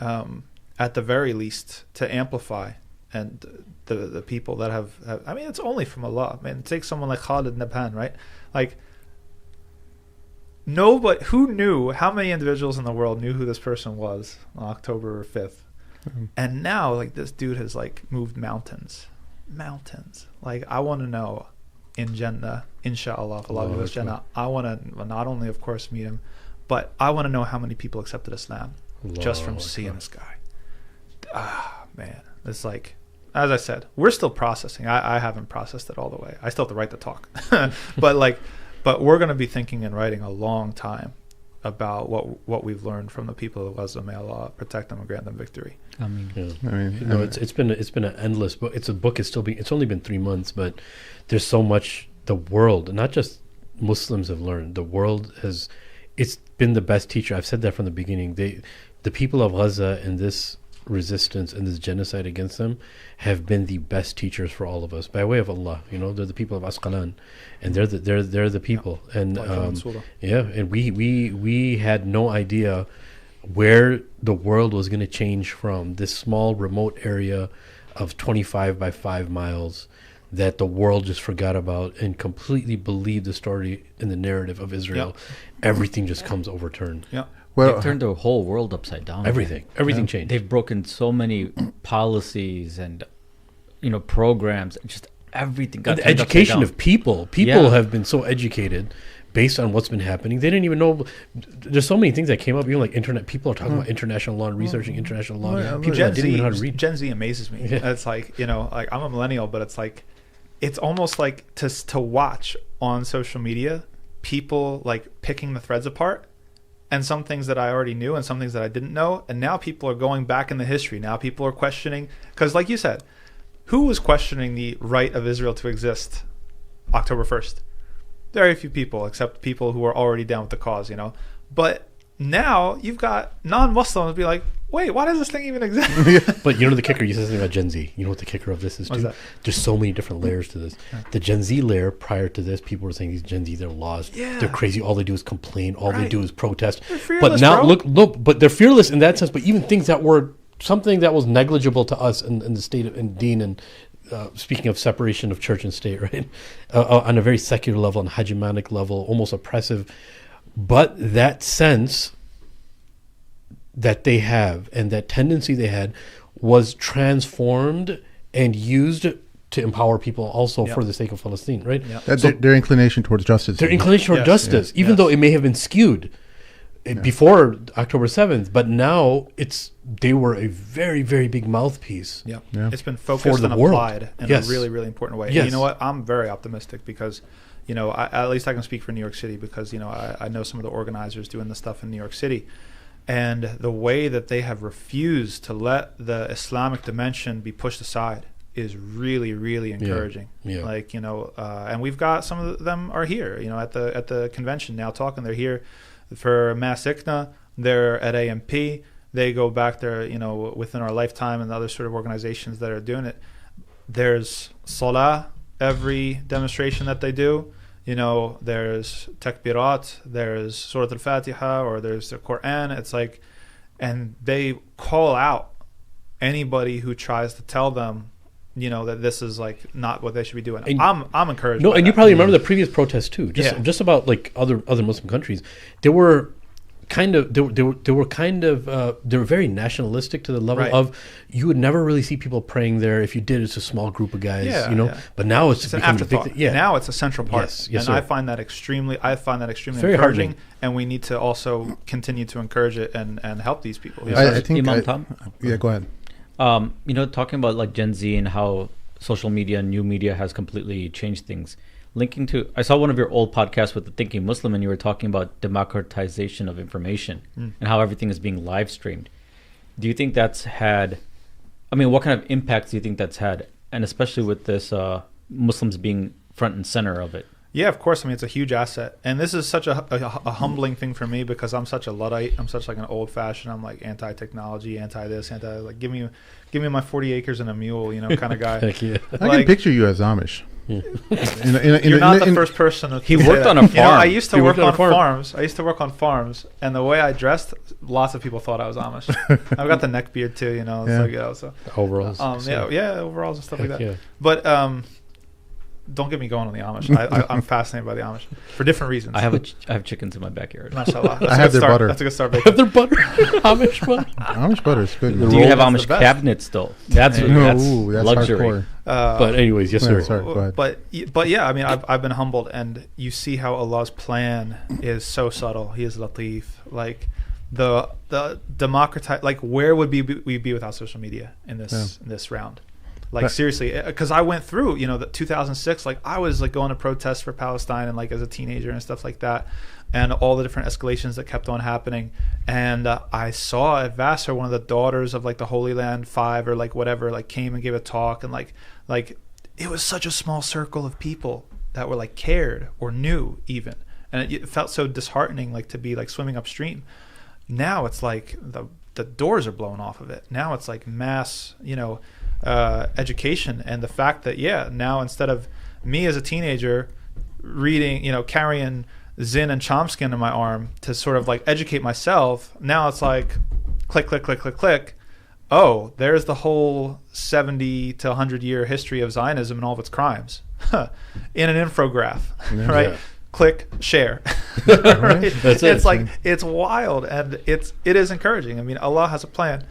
at the very least to amplify. And the people that have, I mean, it's only from Allah. Man, take someone like Khalid Nabhan, right? Like, nobody, who knew, how many individuals in the world knew who this person was on October 5th? And now, like, this dude has, like, moved mountains. Like, I want to know in Jannah, inshallah, if Allah gives us Jannah, I want to not only, of course, meet him, but I want to know how many people accepted Islam just from seeing this guy. Ah, man. It's like, as I said, we're still processing. I haven't processed it all the way. I still have the right to talk. but we're going to be thinking and writing a long time about what we've learned from the people of Gaza. May Allah protect them and grant them victory. I mean, it's been an endless book. It's only been 3 months, but there's so much the world, not just Muslims, have learned. The world it's been the best teacher. I've said that from the beginning. The people of Gaza and this resistance and this genocide against them have been the best teachers for all of us, by way of Allah. You know, they're the people of Asqalan, and they're the people. And and we had no idea where the world was going to change from this small remote area of 25 by 5 miles that the world just forgot about and completely believed the story and the narrative of Israel. Everything just comes overturned. Well, they've turned the whole world upside down. Everything changed. They've broken so many policies and, you know, programs. Just everything got the education of people. People have been so educated based on what's been happening. They didn't even know. There's so many things that came up. Even like internet. People are talking about international law and researching international law. People didn't even know how to read. Gen Z amazes me. It's like, you know, like I'm a millennial, but it's like, it's almost like to watch on social media people like picking the threads apart. And some things that I already knew and some things that I didn't know. And now people are going back in the history. Now people are questioning. Because like you said, who was questioning the right of Israel to exist October 1st? Very few people, except people who are already down with the cause, you know. But now you've got non-Muslims be like, wait, why does this thing even exist? But you know the kicker, you said something about Gen Z. You know what the kicker of this is too? There's so many different layers to this. The Gen Z layer, prior to this, people were saying these Gen Z, they're lost. They're crazy. All they do is complain. All they do is protest. They're fearless, but now bro. But they're fearless in that sense. But even things that were something that was negligible to us in the state of in Deen, and speaking of separation of church and state, right? On a very secular level, on a hegemonic level, almost oppressive. But that sense that they have and that tendency they had was transformed and used to empower people also for the sake of Palestine, right? So their inclination towards justice. Their inclination towards justice, even though it may have been skewed before October 7th, but now they were a very, very big mouthpiece. It's been focused and applied in a really, really important way. Yes. And you know what? I'm very optimistic because, you know, at least I can speak for New York City because, you know, I know some of the organizers doing the stuff in New York City. And the way that they have refused to let the Islamic dimension be pushed aside is really, really encouraging. Like, you know, and we've got some of them are here, you know, at the convention now talking. They're here for Mass ICNA. They're at AMP. They go back there, you know, within our lifetime and other sort of organizations that are doing it. There's Salah every demonstration that they do. You know, there's takbirat, there's Surah Al-Fatiha, or there's the Quran. It's like, and they call out anybody who tries to tell them, you know, that this is like not what they should be doing. And I'm encouraged. No, and you probably remember the previous protests too. Just about like other Muslim countries, they were very nationalistic to the level of you would never really see people praying there. If you did, it's a small group of guys, you know. But now it's an afterthought. Now it's a central part. Yes, and I find that extremely encouraging. And we need to also continue to encourage it and help these people. I think Imam Tom? Yeah, go ahead. You know, talking about like Gen Z and how social media and new media has completely changed things. Linking to, I saw one of your old podcasts with the Thinking Muslim, and you were talking about democratization of information and how everything is being live streamed. Do you think that's had, I mean, what kind of impacts do you think that's had? And especially with this Muslims being front and center of it. Yeah, of course. I mean, it's a huge asset. And this is such a humbling thing for me because I'm such a Luddite. I'm such like an old fashioned. I'm like anti-technology, anti-this, like give me my 40 acres and a mule, you know, kind of guy. Heck yeah. I can picture you as Amish. You're not the first person. He worked on a farm. You know, I used to work on farms. I used to work on farms, and the way I dressed, lots of people thought I was Amish. I've got the neck beard too, you know. It's like, you know, so overalls. Overalls and stuff like that. Yeah. But don't get me going on the Amish. I'm fascinated by the Amish for different reasons. I have chickens in my backyard. Mashallah. I have their butter. That's a good start. I have their butter. Amish butter. Amish butter is good. Do you have Amish cabinets though? That's luxury. Hardcore. But anyways, yes, sir. Sorry, go ahead. But yeah, I mean, I've been humbled, and you see how Allah's plan is so subtle. He is Latif. Like the democratize. Like where would we be without social media in this round? Like seriously, because I went through, you know, the 2006. Like I was like going to protests for Palestine and like as a teenager and stuff like that, and all the different escalations that kept on happening. And I saw at Vassar one of the daughters of like the Holy Land 5 or like whatever like came and gave a talk, and like it was such a small circle of people that were like cared or knew even, and it felt so disheartening like to be like swimming upstream. Now it's like the doors are blown off of it. Now it's like mass, you know. Education, and the fact that now instead of me as a teenager reading, you know, carrying Zinn and Chomsky in my arm to sort of like educate myself, now it's like click, click, click, click, click. Oh, there's the whole 70 to 100 year history of Zionism and all of its crimes in an infograph, right? Yeah. Click, share. Right? That's it's like it's wild, and it is encouraging. I mean, Allah has a plan.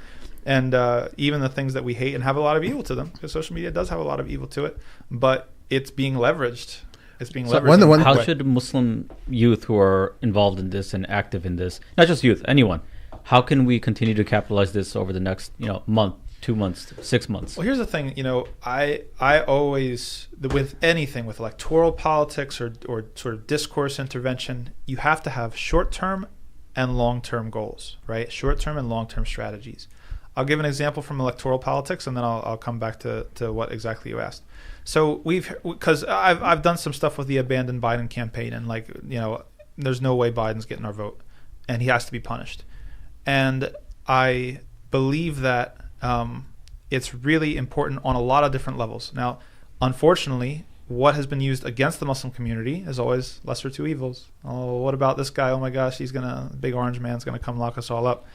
And even the things that we hate and have a lot of evil to them, because social media does have a lot of evil to it, but it's being leveraged. How should Muslim youth who are involved in this and active in this, not just youth, anyone, how can we continue to capitalize this over the next, you know, month, 2 months, 6 months? Well, here's the thing, you know, I always, with anything, with electoral politics or sort of discourse intervention, you have to have short-term and long-term goals, right? Short-term and long-term strategies. I'll give an example from electoral politics, and then I'll come back to what exactly you asked. So because I've done some stuff with the abandoned Biden campaign, and like, you know, there's no way Biden's getting our vote, and he has to be punished. And I believe that it's really important on a lot of different levels. Now, unfortunately, what has been used against the Muslim community is always lesser two evils. Oh, what about this guy? Oh my gosh, big orange man's gonna come lock us all up.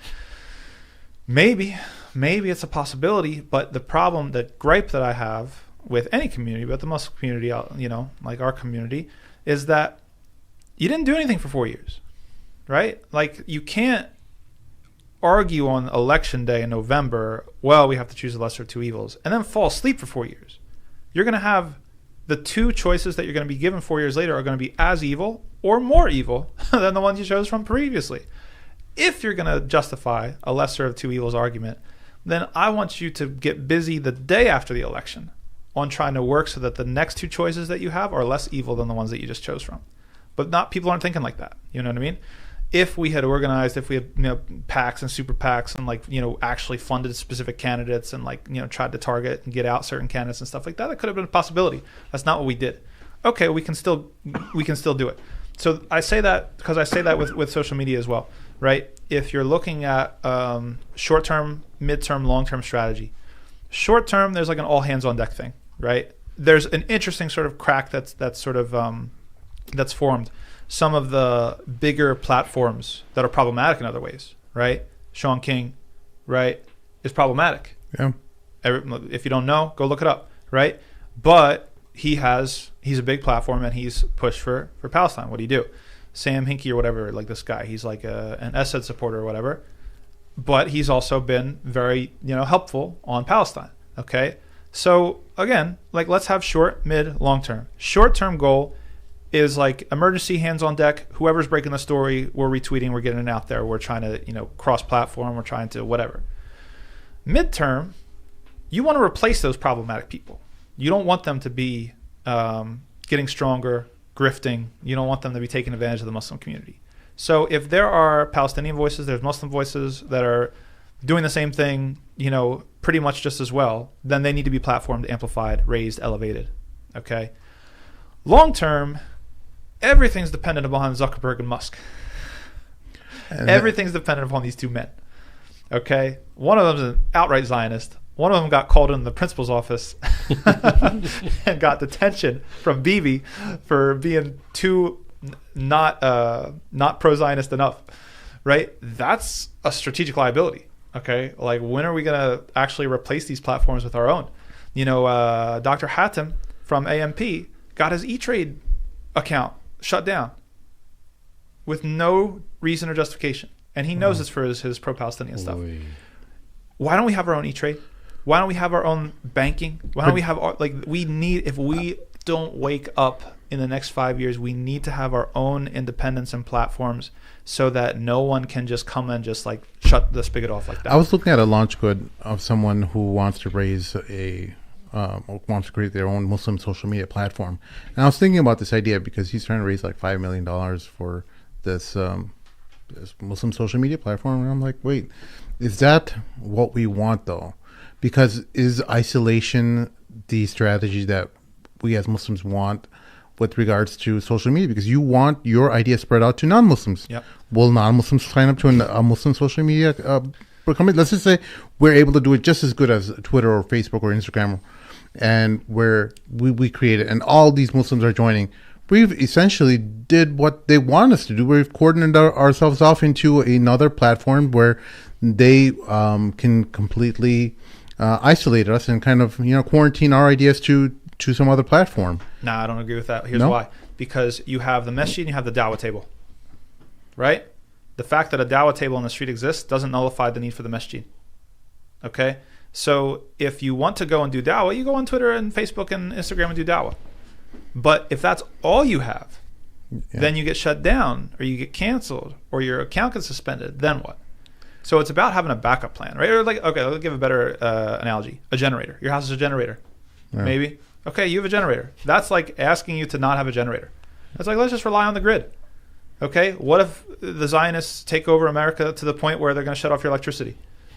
Maybe it's a possibility, but the gripe that I have with any community, but the Muslim community, you know, like our community, is that you didn't do anything for 4 years, right? Like you can't argue on election day in November, well, we have to choose the lesser of two evils, and then fall asleep for 4 years. you're going to have the two choices that you're going to be given 4 years later are going to be as evil or more evil than the ones you chose from previously. If you're going to justify a lesser of two evils argument, then I want you to get busy the day after the election on trying to work so that the next two choices that you have are less evil than the ones that you just chose from. But people aren't thinking like that. You know what I mean? If we had organized, if we had, PACs and super PACs and actually funded specific candidates and tried to target and get out certain candidates and stuff like that, that could have been a possibility. That's not what we did. Okay, we can still do it. So I say that because I say that with social media as well, right? If you're looking at short-term, mid-term, long-term strategy, short-term, there's like an all-hands-on-deck thing, right? There's an interesting sort of crack that's formed. Some of the bigger platforms that are problematic in other ways, right? Sean King, right, is problematic. Yeah. If you don't know, go look it up, right? But he's a big platform and he's pushed for Palestine. What do you do? Sam Hinkie or whatever, like this guy, he's like an Assad supporter or whatever, but he's also been very helpful on Palestine. Okay, so again, let's have short, mid, long term. Short term goal is like emergency, hands on deck. Whoever's breaking the story, we're retweeting, we're getting it out there, we're trying to cross platform, we're trying to whatever. Midterm, you want to replace those problematic people. You don't want them to be getting stronger, grifting. You don't want them to be taking advantage of the Muslim community. So if there are Palestinian voices, there's Muslim voices that are doing the same thing, pretty much just as well, then they need to be platformed, amplified, raised, elevated. Okay? Long term, everything's dependent upon Zuckerberg and Musk. Everything's dependent upon these two men. Okay? One of them's an outright Zionist. One of them got called in the principal's office and got detention from Bibi for being too not pro-Zionist enough, right? That's a strategic liability, okay? Like, when are we going to actually replace these platforms with our own? Dr. Hatem from AMP got his E-Trade account shut down with no reason or justification. And he knows this for his pro-Palestinian stuff. Why don't we have our own E-Trade? Why don't we have our own banking? Why don't we have if we don't wake up in the next 5 years, we need to have our own independence and platforms so that no one can just come and just shut the spigot off like that. I was looking at a launch code of someone who wants to raise wants to create their own Muslim social media platform. And I was thinking about this idea because he's trying to raise $5 million for this Muslim social media platform. And I'm like, wait, is that what we want though? Because is isolation the strategy that we as Muslims want with regards to social media? Because you want your idea spread out to non-Muslims. Yep. Will non-Muslims sign up to a Muslim social media company? Let's just say we're able to do it just as good as Twitter or Facebook or Instagram, and where we create it, and all these Muslims are joining. We've essentially did what they want us to do. We've coordinated ourselves off into another platform where they can completely isolate us and kind of quarantine our ideas to some other platform. Nah, I don't agree with that. Here's why. Because you have the masjid and you have the dawah table, right? The fact that a dawah table on the street exists doesn't nullify the need for the masjid. Okay? So if you want to go and do dawah, you go on Twitter and Facebook and Instagram and do dawah. But if that's all you have, then you get shut down or you get canceled or your account gets suspended. Then what? So it's about having a backup plan, right? Or okay, let's give a better analogy. A generator. Your house is a generator. Yeah. Maybe. Okay, you have a generator. That's like asking you to not have a generator. It's like, let's just rely on the grid. Okay, what if the Zionists take over America to the point where they're going to shut off your electricity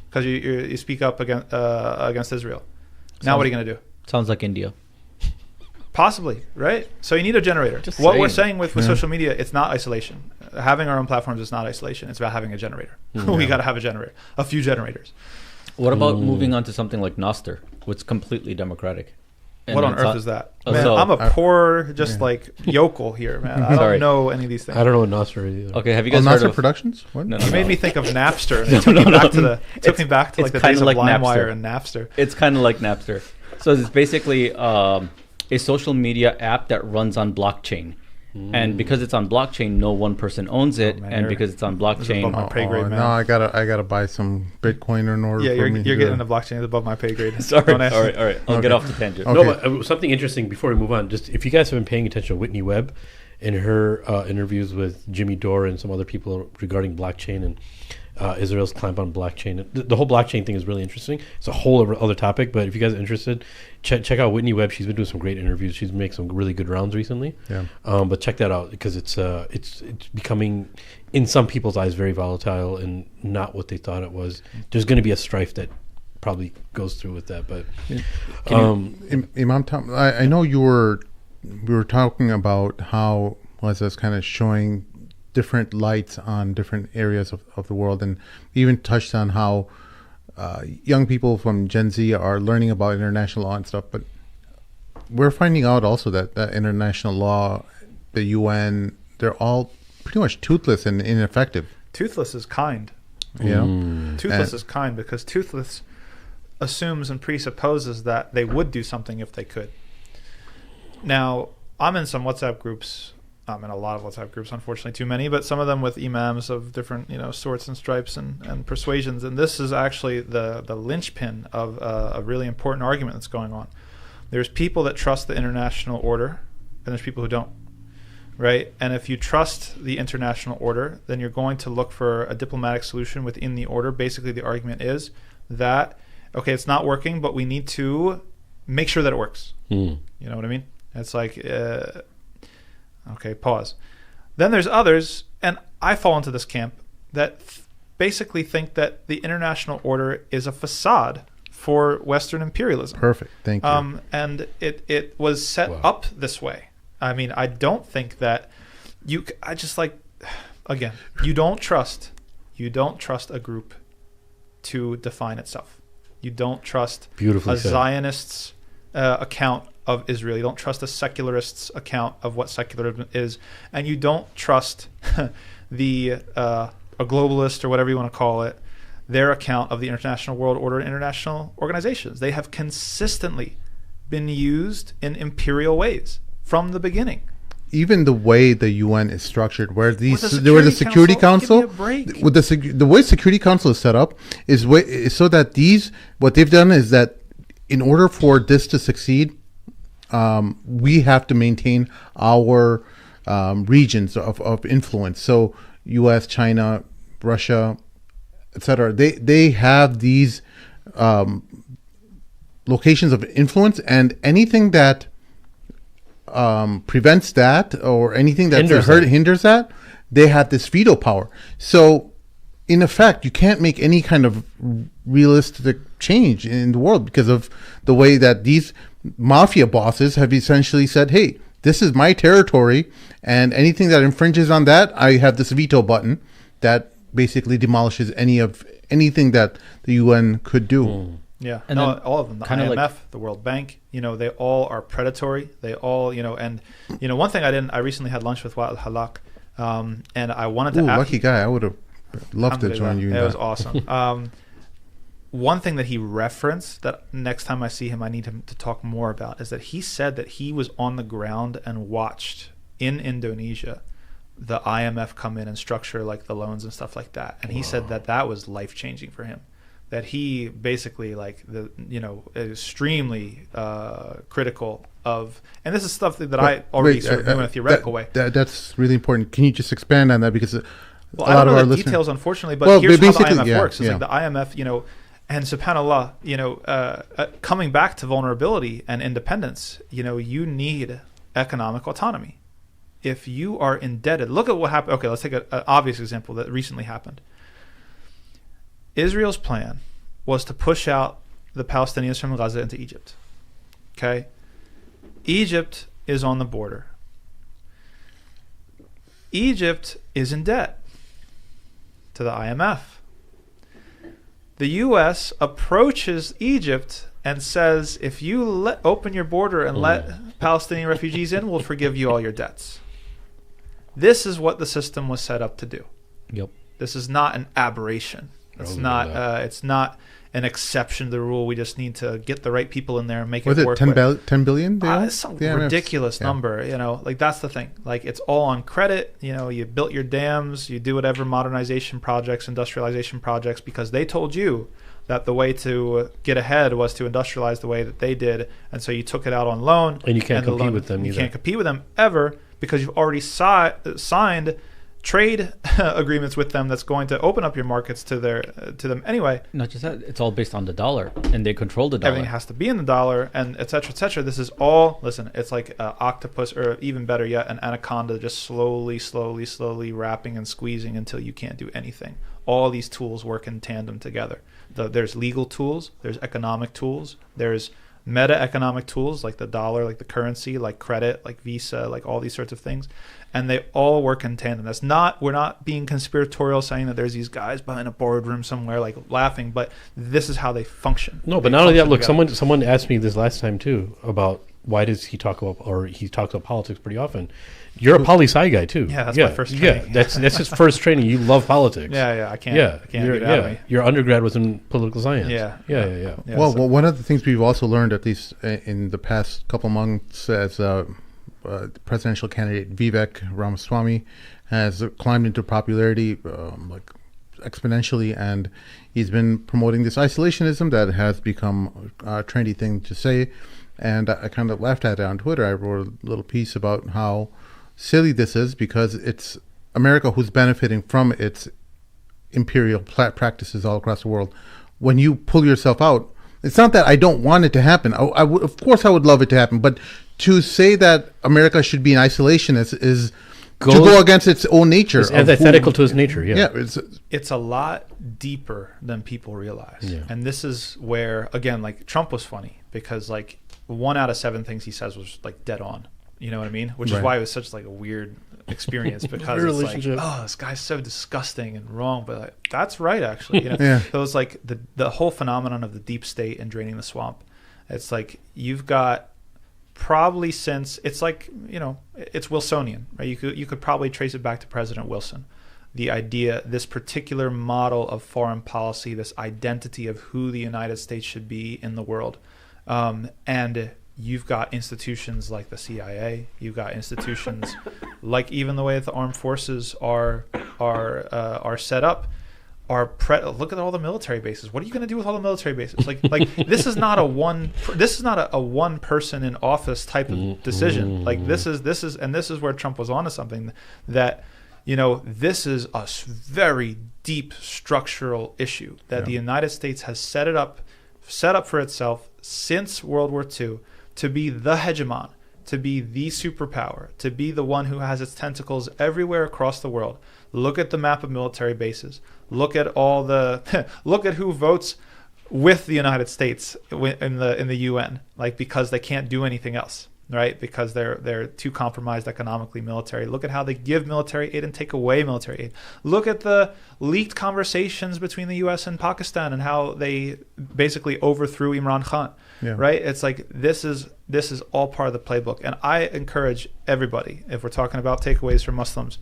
because you speak up against Israel? Now what are you going to do? Sounds like India. Possibly, right? So you need a generator. We're saying with social media, it's not isolation. Having our own platforms is not isolation. It's about having a generator. We got to have a generator, a few generators. What about moving on to something like Nostr, which is completely democratic? And what on earth is that? Man, I'm a poor, yokel here, man. I don't know any of these things. I don't know what Nostr is either. Okay, have you guys heard Nostr of Productions? What? No. It made me think of Napster. And took me back to the days of LimeWire and Napster. It's kind of like Napster. So it's basically a social media app that runs on blockchain. And because it's on blockchain, no one person owns it. man, And because it's on blockchain, my pay grade, man. No, I gotta buy some Bitcoin in order. Yeah, for you're getting the blockchain above my pay grade. sorry. Don't ask All me. right. I'll get off the tangent. Okay. No, but something interesting before we move on. Just if you guys have been paying attention to Whitney Webb in her interviews with Jimmy Dore and some other people regarding blockchain and Israel's clamp on blockchain, the whole blockchain thing is really interesting. It's a whole other topic, but if you guys are interested, check out Whitney Webb. She's been doing some great interviews. She's made some really good rounds recently. Yeah. But check that out because it's becoming, in some people's eyes, very volatile and not what they thought it was. There's going to be a strife that probably goes through with that, but Imam Tom, I know we were talking about how was us kind of showing different lights on different areas of the world, and even touched on how young people from Gen Z are learning about international law and stuff. But we're finding out also that international law, the UN, they're all pretty much toothless and ineffective. Toothless is kind. You know, Toothless is kind because toothless assumes and presupposes that they would do something if they could. Now, I'm in some WhatsApp groups. I'm in a lot of WhatsApp groups, unfortunately too many, but some of them with imams of different, sorts and stripes and persuasions. And this is actually the linchpin of a really important argument that's going on. There's people that trust the international order, and there's people who don't, right? And if you trust the international order, then you're going to look for a diplomatic solution within the order. Basically, the argument is that, okay, it's not working, but we need to make sure that it works. You know what I mean? It's like... okay, pause. Then there's others, and I fall into this camp, that basically think that the international order is a facade for Western imperialism. Perfect. Thank you. And it was set up this way. I mean, I don't think that again, you don't trust a group to define itself. You don't trust a Zionist's account of Israel. You don't trust a secularist's account of what secularism is, and you don't trust a globalist or whatever you want to call it, their account of the international world order and international organizations. They have consistently been used in imperial ways from the beginning. Even the way the UN is structured, where the Security Council, with the way Security Council is set up is so that what they've done is that in order for this to succeed, we have to maintain our regions of influence. So U.S., China, Russia, etc. They have these locations of influence, and anything that prevents that or anything that hinders that, they have this veto power. So in effect, you can't make any kind of realistic change in the world because of the way that these mafia bosses have essentially said, hey, this is my territory, and anything that infringes on that, I have this veto button that basically demolishes anything that the UN could do. Yeah, and all of them, the IMF, the World Bank, they all are predatory. They all, and one thing I recently had lunch with Wa'al Halak, and I wanted to ask. Lucky guy, I would have loved to join you. It was awesome. One thing that he referenced that next time I see him, I need him to talk more about is that he said that he was on the ground and watched in Indonesia the IMF come in and structure like the loans and stuff like that. And he said that was life-changing for him. That he basically extremely critical of, and this is stuff that I already sort of knew in a theoretical way. That's really important. Can you just expand on that? Because I don't know the details, unfortunately, but here's how the IMF works. It's like the IMF, and subhanAllah, coming back to vulnerability and independence, you need economic autonomy. If you are indebted, look at what happened. Okay, let's take an obvious example that recently happened. Israel's plan was to push out the Palestinians from Gaza into Egypt. Okay? Egypt is on the border. Egypt is in debt to the IMF. The U.S. approaches Egypt and says, if you open your border and let Palestinian refugees in, we'll forgive you all your debts. This is what the system was set up to do. Yep. This is not an aberration. It's not an exception to the rule. We just need to get the right people in there and make Was it work. 10 billion? It's some ridiculous number, you know, like that's the thing. Like it's all on credit. You know, you built your dams, you do whatever modernization projects, industrialization projects, because they told you that the way to get ahead was to industrialize the way that they did. And so you took it out on loan. And you can't compete with them either. You can't compete with them ever because you've already signed trade agreements with them that's going to open up your markets to them anyway. Not just that, it's all based on the dollar, and they control the dollar. Everything has to be in the dollar, and et cetera, et cetera. This is all, listen, it's like an octopus, or even better yet, an anaconda just slowly wrapping and squeezing until you can't do anything. All these tools work in tandem together. There's legal tools, there's economic tools, there's meta-economic tools like the dollar, like the currency, like credit, like Visa, like all these sorts of things. And they all work in tandem. We're not being conspiratorial saying that there's these guys behind a boardroom somewhere like laughing, but this is how they function. No, but not only that, look, someone asked me this last time too about why does he talk about, or he talks about politics pretty often. You're a poli-sci guy too. Yeah, that's my first training. Yeah, that's his first training. You love politics. I can't get it out of me. Your undergrad was in political science. Yeah. Well, one of the things we've also learned, at least in the past couple months, as presidential candidate Vivek Ramaswamy has climbed into popularity like exponentially, and he's been promoting this isolationism that has become a trendy thing to say. And I kind of laughed at it on Twitter. I wrote a little piece about how silly this is, because it's America who's benefiting from its imperial practices all across the world. When you pull yourself out, it's not that I don't want it to happen. Of course I would love it to happen, but to say that America should be in isolation is to go against its own nature. It's antithetical to its nature, yeah. It's a lot deeper than people realize. Yeah. And this is where, again, like Trump was funny, because like 1 out of 7 things he says was like dead on. You know what I mean? Which is why it was such like a weird experience, because it's like, oh, this guy's so disgusting and wrong, but like, that's right, actually. You know, those like the whole phenomenon of the deep state and draining the swamp. It's like you've got probably since it's like, you know, it's Wilsonian, right? You could probably trace it back to President Wilson. The idea, this particular model of foreign policy, this identity of who the United States should be in the world, and you've got institutions like the CIA. You've got institutions like even the way that the armed forces are set up. Look at all the military bases. What are you going to do with all the military bases? Like this is not a one person in office type of decision. Like this is where Trump was onto something, that, you know, this is a very deep structural issue that the United States has set up for itself since World War II to be the hegemon, to be the superpower, to be the one who has its tentacles everywhere across the world. Look at the map of military bases. Look at look at who votes with the United States in the UN, like, because they can't do anything else, right? Because they're too compromised economically, military. Look at how they give military aid and take away military aid. Look at the leaked conversations between the US and Pakistan and how they basically overthrew Imran Khan. Right? It's like this is all part of the playbook. And I encourage everybody, if we're talking about takeaways for Muslims,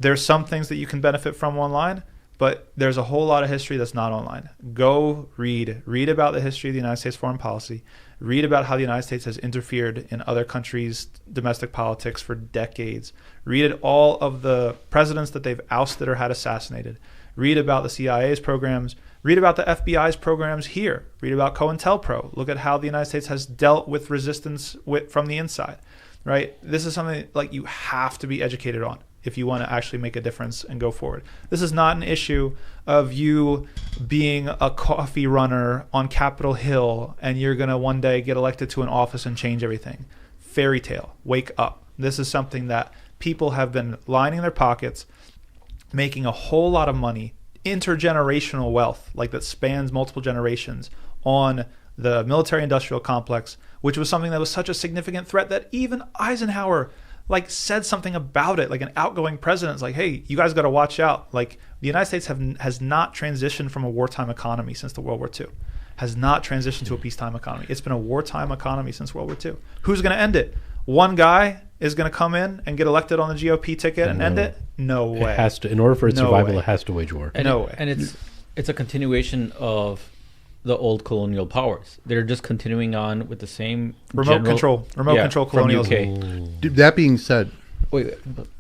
there's some things that you can benefit from online, but there's a whole lot of history that's not online. Go read about the history of the United States foreign policy. Read about how the United States has interfered in other countries' domestic politics for decades. Read all of the presidents that they've ousted or had assassinated. Read about the CIA's programs. Read about the FBI's programs here. Read about COINTELPRO. Look at how the United States has dealt with resistance from the inside, right? This is something like you have to be educated on if you want to actually make a difference and go forward. This is not an issue of you being a coffee runner on Capitol Hill and you're going to one day get elected to an office and change everything. Fairy tale. Wake up. This is something that people have been lining their pockets, making a whole lot of money, intergenerational wealth, like that spans multiple generations, on the military-industrial complex, which was something that was such a significant threat that even Eisenhower like said something about it, like an outgoing president's like, hey, you guys got to watch out. Like the United States has not transitioned from a wartime economy since the World War II, has not transitioned to a peacetime economy. It's been a wartime economy since World War II. Who's going to end it? One guy is going to come in and get elected on the GOP ticket and end it? No way. It has to, in order for its survival, it has to wage war. And no way. And it's a continuation of the old colonial powers. They're just continuing on with the same remote control colonialism. That being said, wait,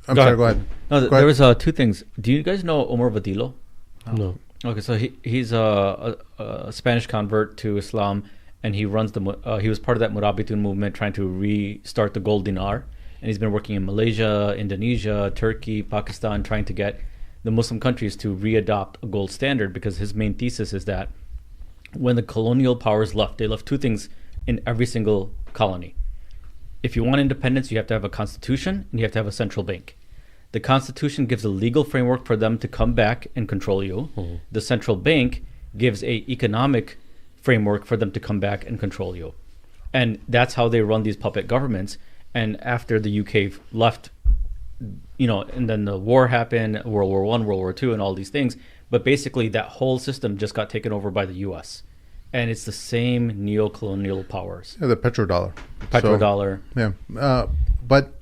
I'm sorry. Go ahead. No, there was two things. Do you guys know Omar Vadillo? No. Okay, so he's a Spanish convert to Islam, and he runs he was part of that Murabitun movement trying to restart the gold dinar, and he's been working in Malaysia, Indonesia, Turkey, Pakistan, trying to get the Muslim countries to readopt a gold standard, because his main thesis is that when the colonial powers left, they left two things in every single colony. If you want independence, you have to have a constitution and you have to have a central bank. The constitution gives a legal framework for them to come back and control you. Mm-hmm. The central bank gives a economic framework for them to come back and control you. And that's how they run these puppet governments. And after the UK left, and then the war happened, World War I, World War II, and all these things. But basically that whole system just got taken over by the US. And it's the same neo-colonial powers. Yeah, the petrodollar. Petrodollar. So, yeah. But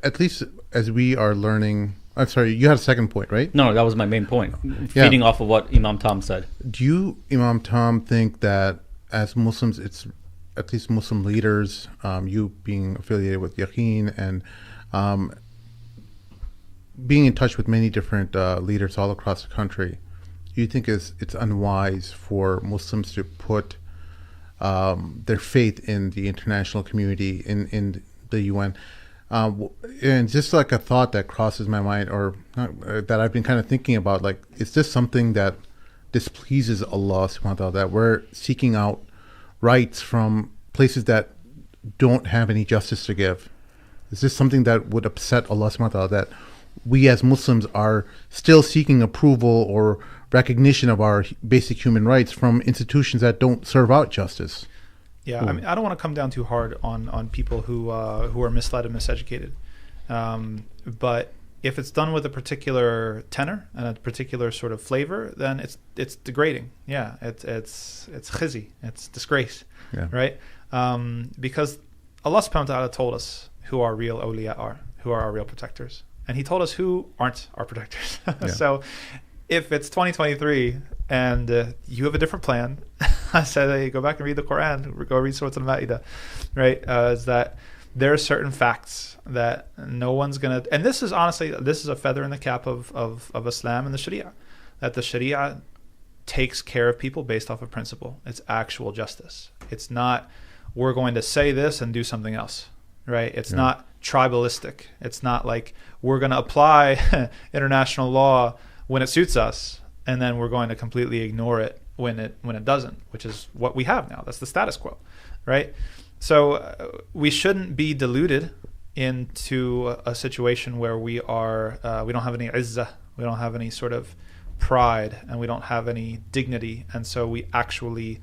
at least as we are learning... I'm sorry, you had a second point, right? No, that was my main point. Feeding off of what Imam Tom said. Do you, Imam Tom, think that as Muslims, it's at least Muslim leaders, you being affiliated with Yaqeen and being in touch with many different leaders all across the country, do you think it's unwise for Muslims to put their faith in the international community, in the UN? And just like a thought that crosses my mind, or that I've been kind of thinking about, like, is this something that displeases Allah subhanahu wa ta'ala, that we're seeking out rights from places that don't have any justice to give? Is this something that would upset Allah subhanahu wa ta'ala, that we as Muslims are still seeking approval or recognition of our basic human rights from institutions that don't serve out justice? Yeah, I mean, I don't want to come down too hard on people who are misled and miseducated, but if it's done with a particular tenor and a particular sort of flavor, then it's degrading. Yeah, it's khizi, it's disgrace, right? Because Allah subhanahu wa ta'ala told us who our real awliya are, who are our real protectors, and He told us who aren't our protectors. So if it's 2023 and you have a different plan, I said, hey, go back and read the Quran, go read Surah Al-Ma'idah, right? Is that there are certain facts that no one's going to, and this is honestly, this is a feather in the cap of Islam and the Sharia, that the Sharia takes care of people based off of principle. It's actual justice. It's not, we're going to say this and do something else, right? It's not tribalistic. It's not like we're going to apply international law when it suits us, and then we're going to completely ignore it when it doesn't, which is what we have now. That's the status quo, right? So we shouldn't be deluded into a situation where we don't have any izzah, we don't have any sort of pride, and we don't have any dignity, and so we actually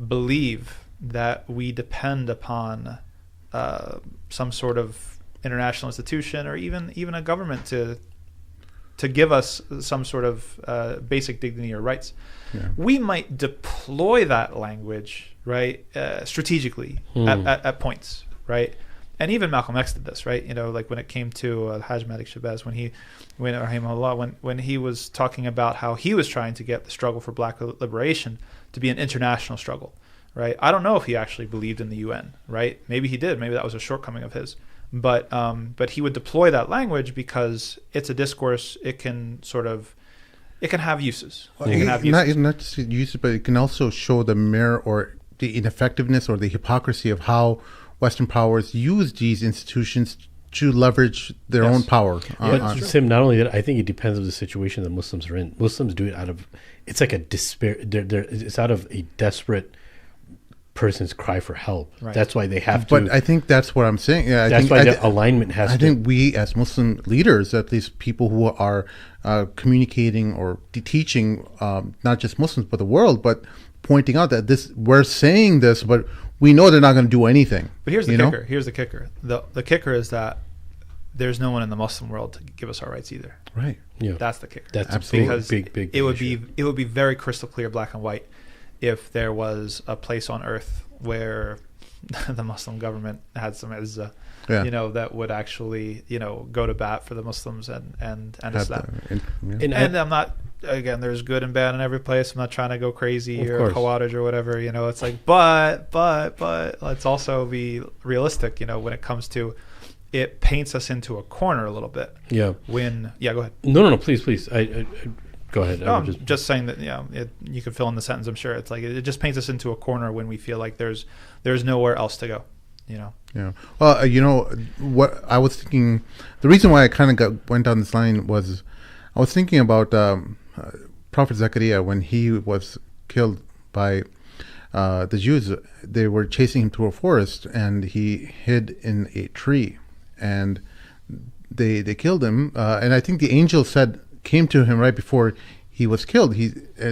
believe that we depend upon some sort of international institution or even a government to give us some sort of basic dignity or rights. We might deploy that language, right, strategically at points, right? And even Malcolm X did this, right? Like when it came to Hajj Malik Shabazz, when he was talking about how he was trying to get the struggle for black liberation to be an international struggle, right? I don't know if he actually believed in the UN, right? Maybe he did. Maybe that was a shortcoming of his. But he would deploy that language because it's a discourse. It can have uses. Not just uses, but it can also show the mirror or the ineffectiveness or the hypocrisy of how Western powers use these institutions to leverage their own power. Sim, not only that, I think it depends on the situation that Muslims are in. Muslims do it out of, it's like a despair. It's out of a desperate person's cry for help. Right. That's why they have to. But I think that's what I'm saying. Yeah, that's why the alignment has to. I think we as Muslim leaders, at least people who are communicating or teaching, not just Muslims but the world, but pointing out that we're saying this, but we know they're not going to do anything. But here's the kicker. Here's the kicker. The kicker is that there's no one in the Muslim world to give us our rights either. Right. Yeah. That's the kicker. That's absolutely big. It would be very crystal clear, black and white, if there was a place on earth where the Muslim government had some izzah, that would actually, go to bat for the Muslims and Islam. And again, there's good and bad in every place. I'm not trying to go crazy Of or course. Khawarij or whatever, it's like, but let's also be realistic, when it comes to, it paints us into a corner a little bit. Yeah. Go ahead. No, please. I go ahead. No, I'm just saying that, you could fill in the sentence, I'm sure. It's like, it just paints us into a corner when we feel like there's nowhere else to go, Yeah. Well, what I was thinking, the reason why I kind of went down this line was I was thinking about Prophet Zechariah when he was killed by the Jews. They were chasing him through a forest, and he hid in a tree, and they killed him. And I think the angel came to him right before he was killed. He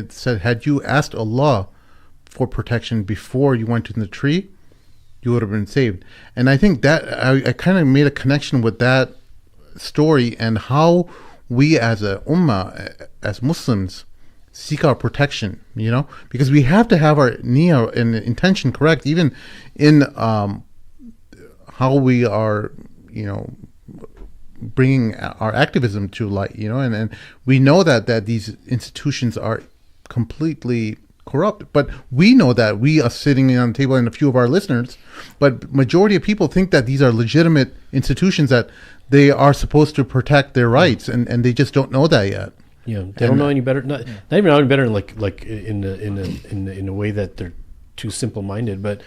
said, "Had you asked Allah for protection before you went in the tree, you would have been saved." And I think that I kind of made a connection with that story and how we as a ummah, as Muslims, seek our protection, because we have to have our niyyah and intention correct, even in how we are, bringing our activism to light, and we know that these institutions are completely corrupt, but we know that we are sitting on the table, and a few of our listeners, but majority of people think that these are legitimate institutions, that they are supposed to protect their rights, and they just don't know that yet. Yeah, they don't know any better. Not even know any better. Like in a way that they're too simple-minded. But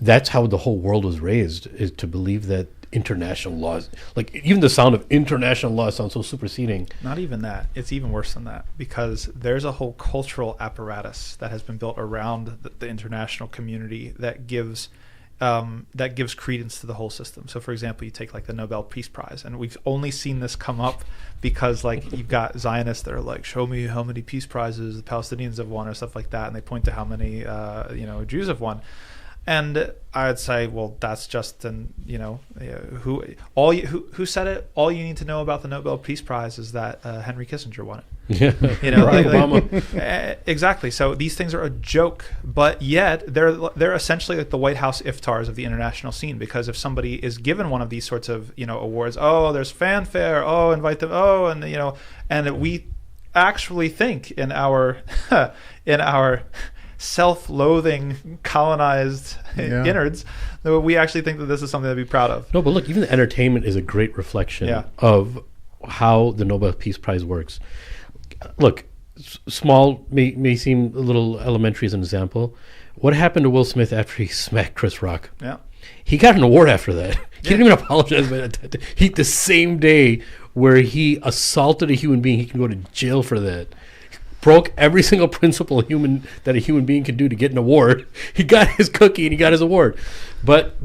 that's how the whole world was raised: is to believe that international laws, like even the sound of international law, sounds so superseding. Not even that. It's even worse than that, because there's a whole cultural apparatus that has been built around the international community that gives credence to the whole system. So, for example, you take like the Nobel Peace Prize, and we've only seen this come up because like you've got Zionists that are like, show me how many peace prizes the Palestinians have won or stuff like that, and they point to how many Jews have won. And I'd say, well, that's just who said it? All you need to know about the Nobel Peace Prize is that Henry Kissinger won it. Yeah, Obama. Exactly. So these things are a joke, but yet they're essentially like the White House iftars of the international scene. Because if somebody is given one of these sorts of awards, there's fanfare. Invite them. And we actually think in our self-loathing colonized innards, we actually think that this is something to be proud of. No, but look, even the entertainment is a great reflection of how the Nobel Peace Prize works. Look, small may seem a little elementary as an example. What happened to Will Smith after he smacked Chris Rock? Yeah, he got an award after that. He didn't even apologize. The same day where he assaulted a human being, he can go to jail for that. Broke every single principle that a human being can do to get an award. He got his cookie and he got his award. But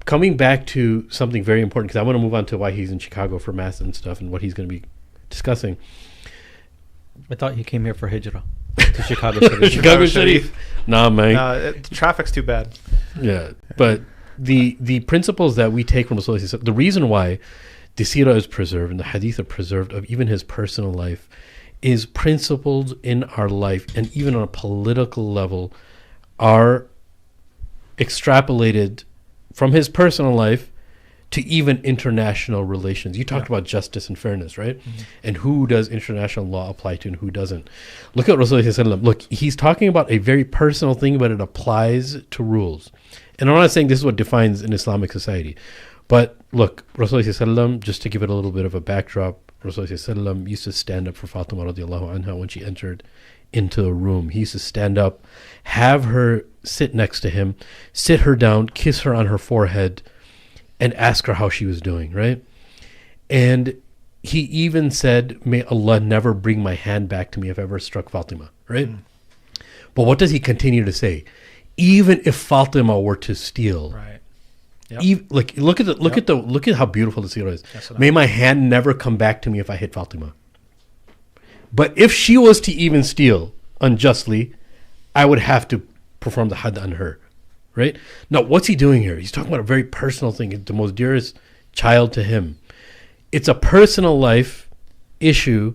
coming back to something very important, because I want to move on to why he's in Chicago for mass and stuff and what he's going to be discussing. I thought he came here for hijrah to Chicago City. Chicago City. Nah, man. Traffic's too bad. Yeah, but the principles that we take from Rasulullah, the reason why the seerah is preserved and the hadith are preserved of even his personal life, is principles in our life, and even on a political level, are extrapolated from his personal life to even international relations. You talked about justice and fairness, right? Mm-hmm. And who does international law apply to and who doesn't? Look at Rasulullah. Look, he's talking about a very personal thing, but it applies to rules. And I'm not saying this is what defines an Islamic society. But look, Rasulullah, just to give it a little bit of a backdrop, Rasulullah used to stand up for Fatima radiallahu anha when she entered into a room. He used to stand up, have her sit next to him, sit her down, kiss her on her forehead, and ask her how she was doing, right? And he even said, may Allah never bring my hand back to me if I ever struck Fatima, right? Mm. But what does he continue to say? Even if Fatima were to steal, right? Yep. Look at how beautiful the seerah is. Yes, may my hand never come back to me if I hit Fatima. But if she was to even steal unjustly, I would have to perform the had on her, right? Now, what's he doing here? He's talking about a very personal thing. It's the most dearest child to him. It's a personal life issue,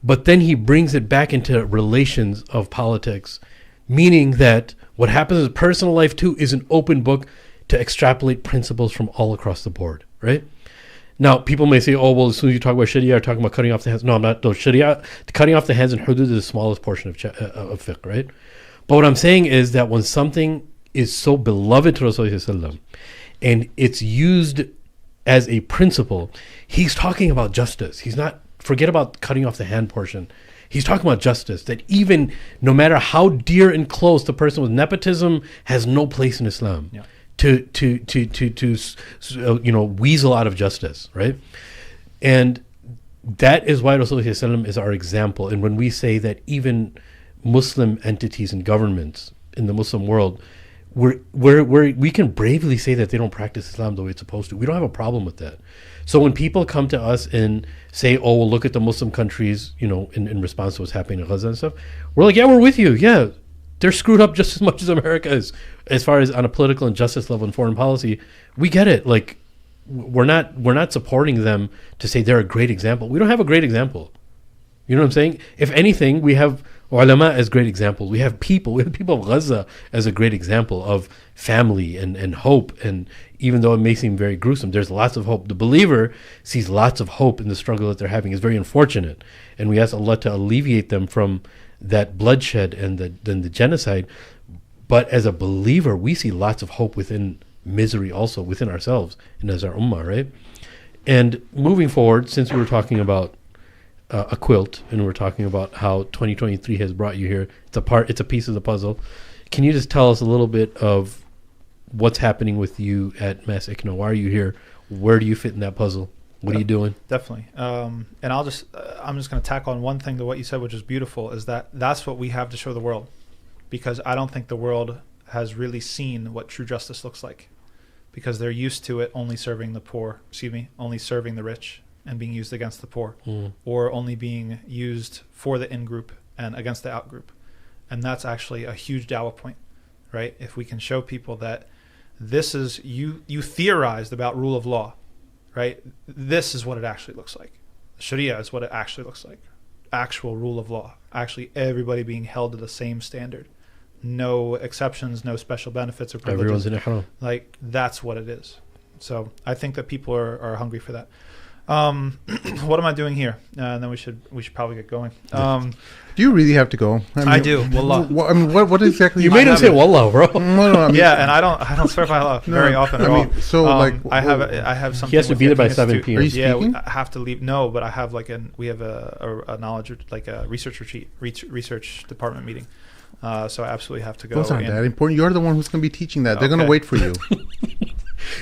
but then he brings it back into relations of politics, meaning that what happens in personal life too is an open book to extrapolate principles from all across the board, right? Now, people may say, oh, well, as soon as you talk about Sharia, you're talking about cutting off the hands. No, I'm not. No, Sharia, cutting off the hands and hudud is the smallest portion of fiqh, right? But what I'm saying is that when something is so beloved to Rasulullah and it's used as a principle, he's talking about justice. He's not, forget about cutting off the hand portion. He's talking about justice, that even no matter how dear and close the person with nepotism has no place in Islam. Yeah. To weasel out of justice, right? And that is why Rasulullah is our example. And when we say that even Muslim entities and governments in the Muslim world, we can bravely say that they don't practice Islam the way it's supposed to. We don't have a problem with that. So when people come to us and say, oh, well, look at the Muslim countries, in response to what's happening in Gaza and stuff, we're like, yeah, we're with you. Yeah, they're screwed up just as much as America is, as far as on a political and justice level and foreign policy. We get it. Like, we're not supporting them to say they're a great example. We don't have a great example. You know what I'm saying? If anything, we have ulama as great examples. We have people of Gaza as a great example of family and hope. And even though it may seem very gruesome, there's lots of hope. The believer sees lots of hope in the struggle that they're having. It's very unfortunate. And we ask Allah to alleviate them from that bloodshed and the genocide. But as a believer, we see lots of hope within misery also, within ourselves and as our ummah, right? And moving forward, since we were talking about a quilt and we're talking about how 2023 has brought you here, it's a piece of the puzzle. Can you just tell us a little bit of what's happening with you at Mass ICNA? Why are you here? Where do you fit in that puzzle? What are you doing? Definitely. And I'm just going to tack on one thing to what you said, which is beautiful, is that's what we have to show the world. Because I don't think the world has really seen what true justice looks like. Because they're used to it only serving the rich and being used against the poor. Or only being used for the in-group and against the out-group. And that's actually a huge dawah point, right? If we can show people that this is, you theorized about rule of law, right? This is what it actually looks like. Sharia is what it actually looks like. Actual rule of law. Actually everybody being held to the same standard. No exceptions, no special benefits or privileges. Everyone's in ihram. Like, that's what it is. So I think that people are hungry for that. What am I doing here? And then we should probably get going. Do you really have to go? I do. Wallah. What exactly? You made him say wallah, bro. No, yeah, and I don't swear by Allah very often at all. So I have something. He has to be there by 7 p.m. Are you speaking? I have to leave. No, but I have we have a knowledge, like a research retreat, research department meeting. So I absolutely have to go. That's not that important. You're the one who's going to be teaching that. They're going to wait for you.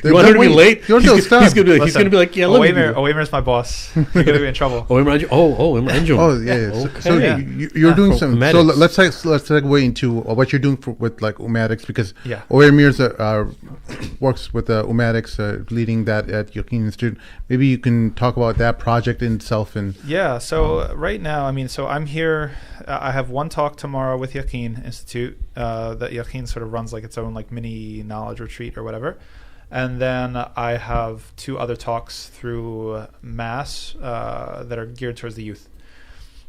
You want her to be late? He's going to be like, yeah, let me do it. Oimer's my boss. You're going to be in trouble. Imran. Oh, yeah. Okay. So you're doing something. So let's segue into what you're doing with like Umatics, because Oimer's works with Umatics, leading that at Yaqeen Institute. Maybe you can talk about that project in itself. And so right now, so I'm here. I have one talk tomorrow with Yaqeen Institute that Yaqeen sort of runs like its own like mini knowledge retreat or whatever. And then I have 2 other talks through Mass that are geared towards the youth.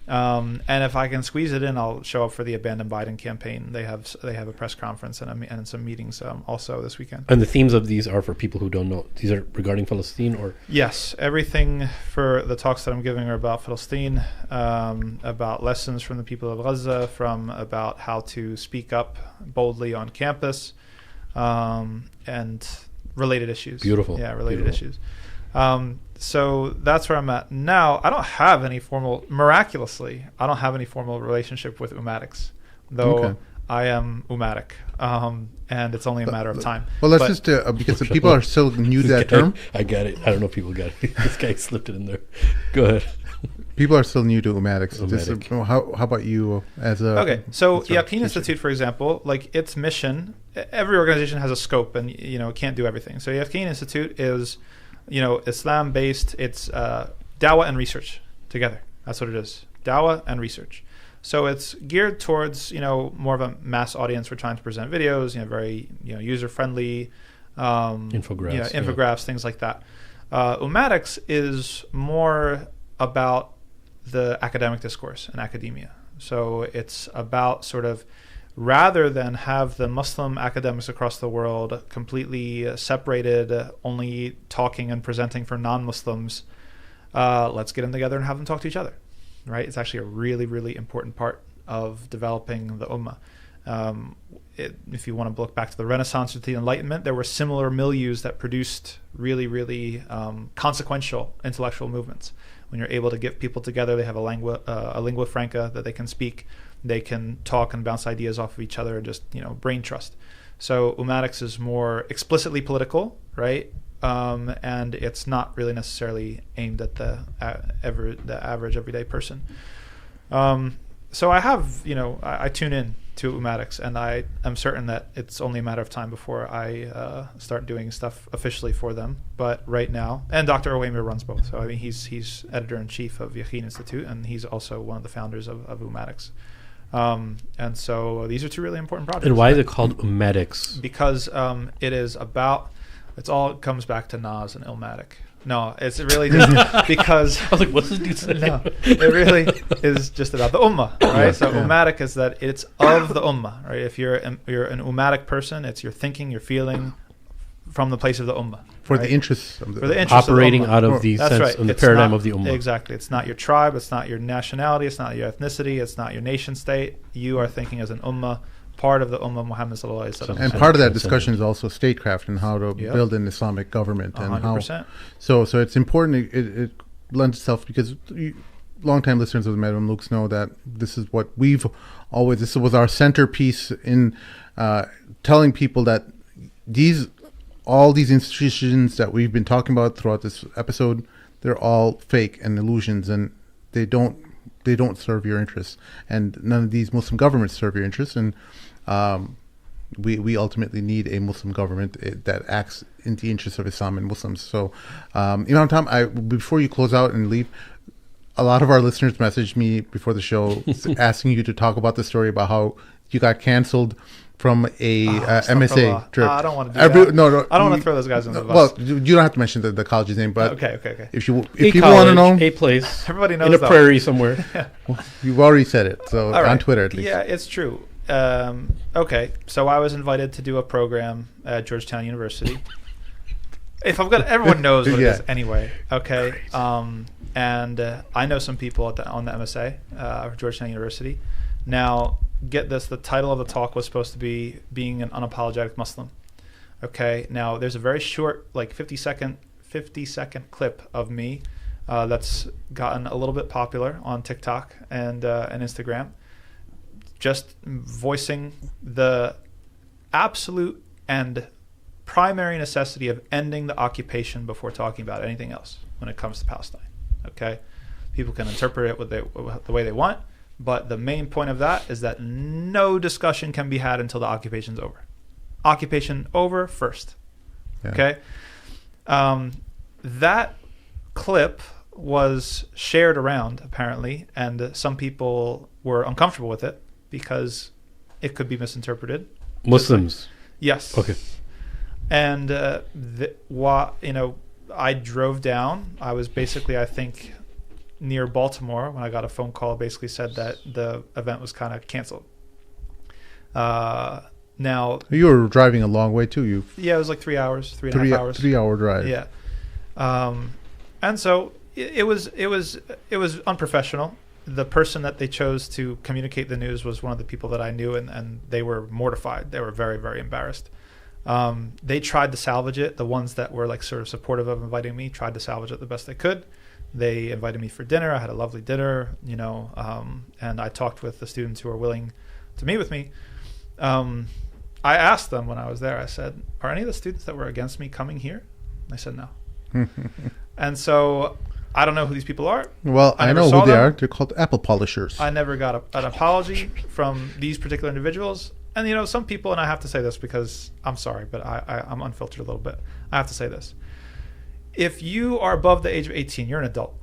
And if I can squeeze it in, I'll show up for the Abandon Biden campaign. They have a press conference and some meetings also this weekend. And the themes of these are for people who don't know. These are regarding Palestine, or? Yes, everything for the talks that I'm giving are about Palestine, about lessons from the people of Gaza, about how to speak up boldly on campus, and related issues. Beautiful. Yeah, related issues. So that's where I'm at now. I don't have any formal relationship with Umatics, though I am Umatic, and it's only a matter of time. Well, let's just because the people are still new to that term. I got it. I don't know if people got it. This guy slipped it in there. Go ahead. People are still new to Umatics. How about you as a... Okay, so Yaqeen Institute, for example, like its mission, every organization has a scope and, it can't do everything. So Yaqeen Institute is, Islam-based. It's dawah and research together. That's what it is, dawah and research. So it's geared towards, more of a mass audience. We're trying to present videos, very, user-friendly, infographics, things like that. Umatics is more about the academic discourse and academia. So it's about sort of rather than have the Muslim academics across the world completely separated, only talking and presenting for non-Muslims, let's get them together and have them talk to each other, right? It's actually a really, really important part of developing the ummah. If you want to look back to the Renaissance or the Enlightenment, there were similar milieus that produced really, really consequential intellectual movements. When you're able to get people together, they have a lingua franca that they can speak. They can talk and bounce ideas off of each other and just, brain trust. So ummatics is more explicitly political, right? And it's not really necessarily aimed at the average everyday person. So I have, I tune in to ummatics, and I am certain that it's only a matter of time before I start doing stuff officially for them. But right now, and Dr. Owemir runs both. So I mean, he's editor-in-chief of Yaqeen Institute, and he's also one of the founders of ummatics. And so these are two really important projects. And why is it called ummatics? Because it is about, it comes back to Nas and Illmatic. No, it's really just because... I was like, what's this dude saying? No, it really is just about the ummah, right? So ummatic is that it's of the ummah, right? If you're an ummatic person, it's your thinking, your feeling from the place of the ummah. For right? the interests of the operating of the ummah. out of the That's sense right. and the It's paradigm not, of the ummah. Exactly. It's not your tribe, it's not your nationality, it's not your ethnicity, it's not your nation state. You are thinking as an ummah, part of the ummah of Muhammad sallallahu alaihi wasallam. And part of that discussion is also statecraft and how to build an Islamic government. 100%. And how, so it's important. It lends itself because longtime listeners of the Madam Luke's know that this is what this was our centerpiece in telling people that all these institutions that we've been talking about throughout this episode, they're all fake and illusions, and they don't serve your interests, and none of these Muslim governments serve your interests, and we ultimately need a Muslim government that acts in the interests of Islam and Muslims. So, Imam Tom, before you close out and leave, a lot of our listeners messaged me before the show asking you to talk about the story about how you got canceled from a MSA trip. I don't want to do that. No, I don't want to throw those guys in the bus. Well, you don't have to mention the college's name, but okay. If people want to know, a place, everybody knows in a that. prairie somewhere. Well, you've already said it, so right. on Twitter at least. Yeah, it's true. Okay, so I was invited to do a program at Georgetown University. Everyone knows what it is anyway. Okay, and I know some people on the MSA of Georgetown University. Now, get this, the title of the talk was supposed to be Being an Unapologetic Muslim. Okay, now there's a very short, like 50-second clip of me that's gotten a little bit popular on TikTok and Instagram, just voicing the absolute and primary necessity of ending the occupation before talking about anything else when it comes to Palestine. Okay, people can interpret it the way they want, but the main point of that is that no discussion can be had until the occupation's over. Occupation over first. Yeah. Okay, that clip was shared around apparently, and some people were uncomfortable with it because it could be misinterpreted. Muslims. Yes. Okay. And I drove down. I was basically, I think, near Baltimore when I got a phone call. Basically said that the event was kind of canceled. Now you were driving a long way too. It was like 3 hours, 3.5 hours. 3 hour drive. Yeah. And so it was unprofessional. The person that they chose to communicate the news was one of the people that I knew, and they were mortified. They were very, very embarrassed. They tried to salvage it. The ones that were like sort of supportive of inviting me tried to salvage it the best they could. They invited me for dinner. I had a lovely dinner, and I talked with the students who were willing to meet with me. I asked them when I was there, I said, are any of the students that were against me coming here? They said no. And so I don't know who these people are. Well, I know who they are. They're called apple polishers. I never got an apology from these particular individuals. And, some people, and I have to say this because I'm sorry, but I'm unfiltered a little bit. I have to say this. If you are above the age of 18, you're an adult.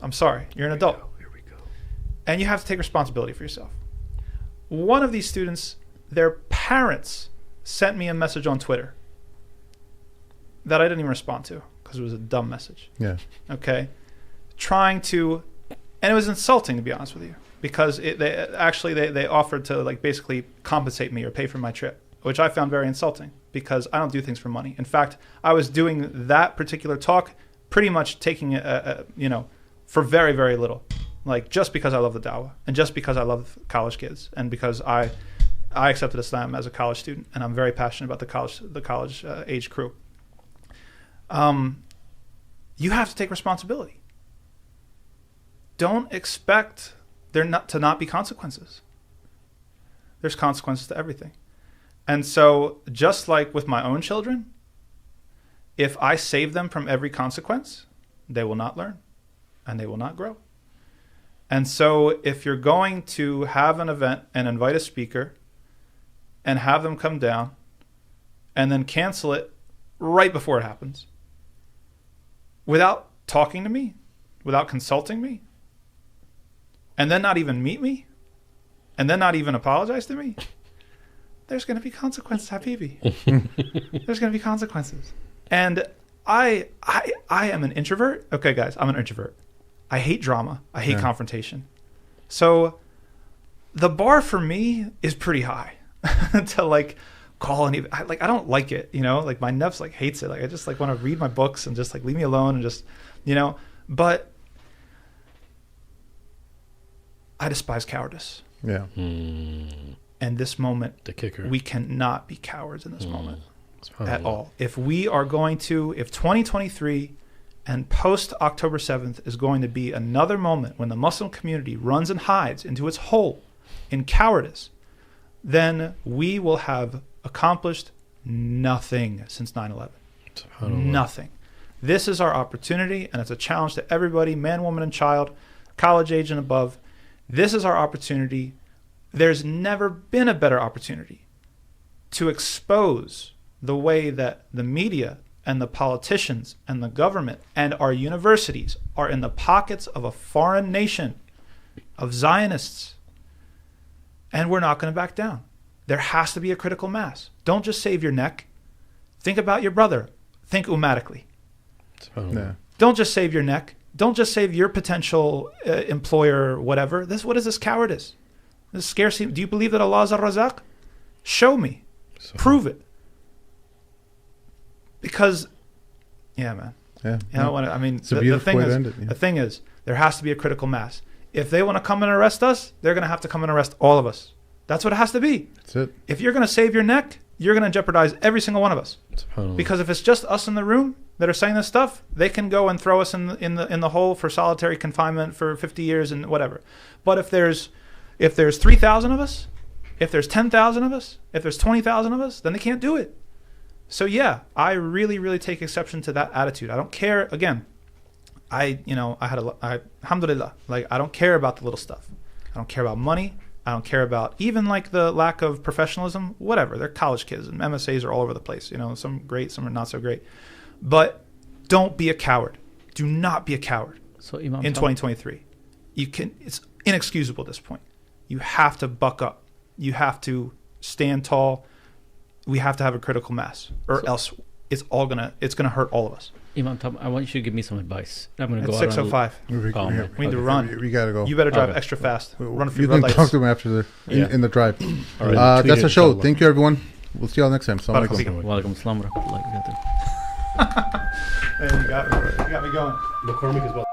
I'm sorry. You're an adult. Here we go. And you have to take responsibility for yourself. One of these students, their parents sent me a message on Twitter that I didn't even respond to because it was a dumb message. Yeah. Okay. And it was insulting, to be honest with you. because they offered to like basically compensate me or pay for my trip, which I found very insulting because I don't do things for money. In fact, I was doing that particular talk pretty much taking it, for very, very little, like just because I love the dawah and just because I love college kids and because I accepted Islam as a college student and I'm very passionate about the college age crew. You have to take responsibility. Don't expect there to not be consequences. There's consequences to everything. And so just like with my own children, if I save them from every consequence, they will not learn and they will not grow. And so if you're going to have an event and invite a speaker and have them come down and then cancel it right before it happens without talking to me, without consulting me, and then not even meet me, and then not even apologize to me, there's going to be consequences, Habibi. There's going to be consequences. And I am an introvert. Okay, guys, I'm an introvert. I hate drama. I hate confrontation. So the bar for me is pretty high to like call and I don't like it, like my nefs like hates it. Like I just like want to read my books and just like leave me alone and just, but I despise cowardice. Yeah. And this moment, the kicker, we cannot be cowards in this moment at all. If 2023 and post October 7th is going to be another moment when the Muslim community runs and hides into its hole in cowardice, then we will have accomplished nothing since 9/11. Nothing. This is our opportunity, and it's a challenge to everybody, man, woman, and child, college age and above. This is our opportunity. There's never been a better opportunity to expose the way that the media and the politicians and the government and our universities are in the pockets of a foreign nation, of Zionists. And we're not going to back down. There has to be a critical mass. Don't just save your neck. Think about your brother. Think ummatically. Don't just save your neck. Don't just save your potential employer, whatever. What is this cowardice? This scarcity. Do you believe that Allah is Ar-Razaq? Show me. Prove it. Because, man. Yeah. The thing is, there has to be a critical mass. If they want to come and arrest us, they're going to have to come and arrest all of us. That's what it has to be. That's it. If you're going to save your neck, you're going to jeopardize every single one of us. Because if it's just us in the room that are saying this stuff, they can go and throw us in the hole for solitary confinement for 50 years and whatever. But if there's 3,000 of us, if there's 10,000 of us, if there's 20,000 of us, then they can't do it. So I really, really take exception to that attitude. I don't care. Again, alhamdulillah, like I don't care about the little stuff. I don't care about money. I don't care about even like the lack of professionalism, whatever. They're college kids and MSAs are all over the place. Some great, some are not so great. But don't be a coward. Do not be a coward. So Imam in 2023. It's inexcusable at this point. You have to buck up. You have to stand tall. We have to have a critical mass, or else it's gonna hurt all of us. Imam Tom, I want you to give me some advice. I'm going to go out. 6:05. We need to run. We gotta go. You better drive extra fast. Run a few You red can lights. talk to him after in the drive. All right, that's our show. Thank you, everyone. We'll see y'all next time. Assalamu alaikum. Wa alaikum assalam wa rahmatullahi wa barakatuh. Hey, you got me going. McCormick is about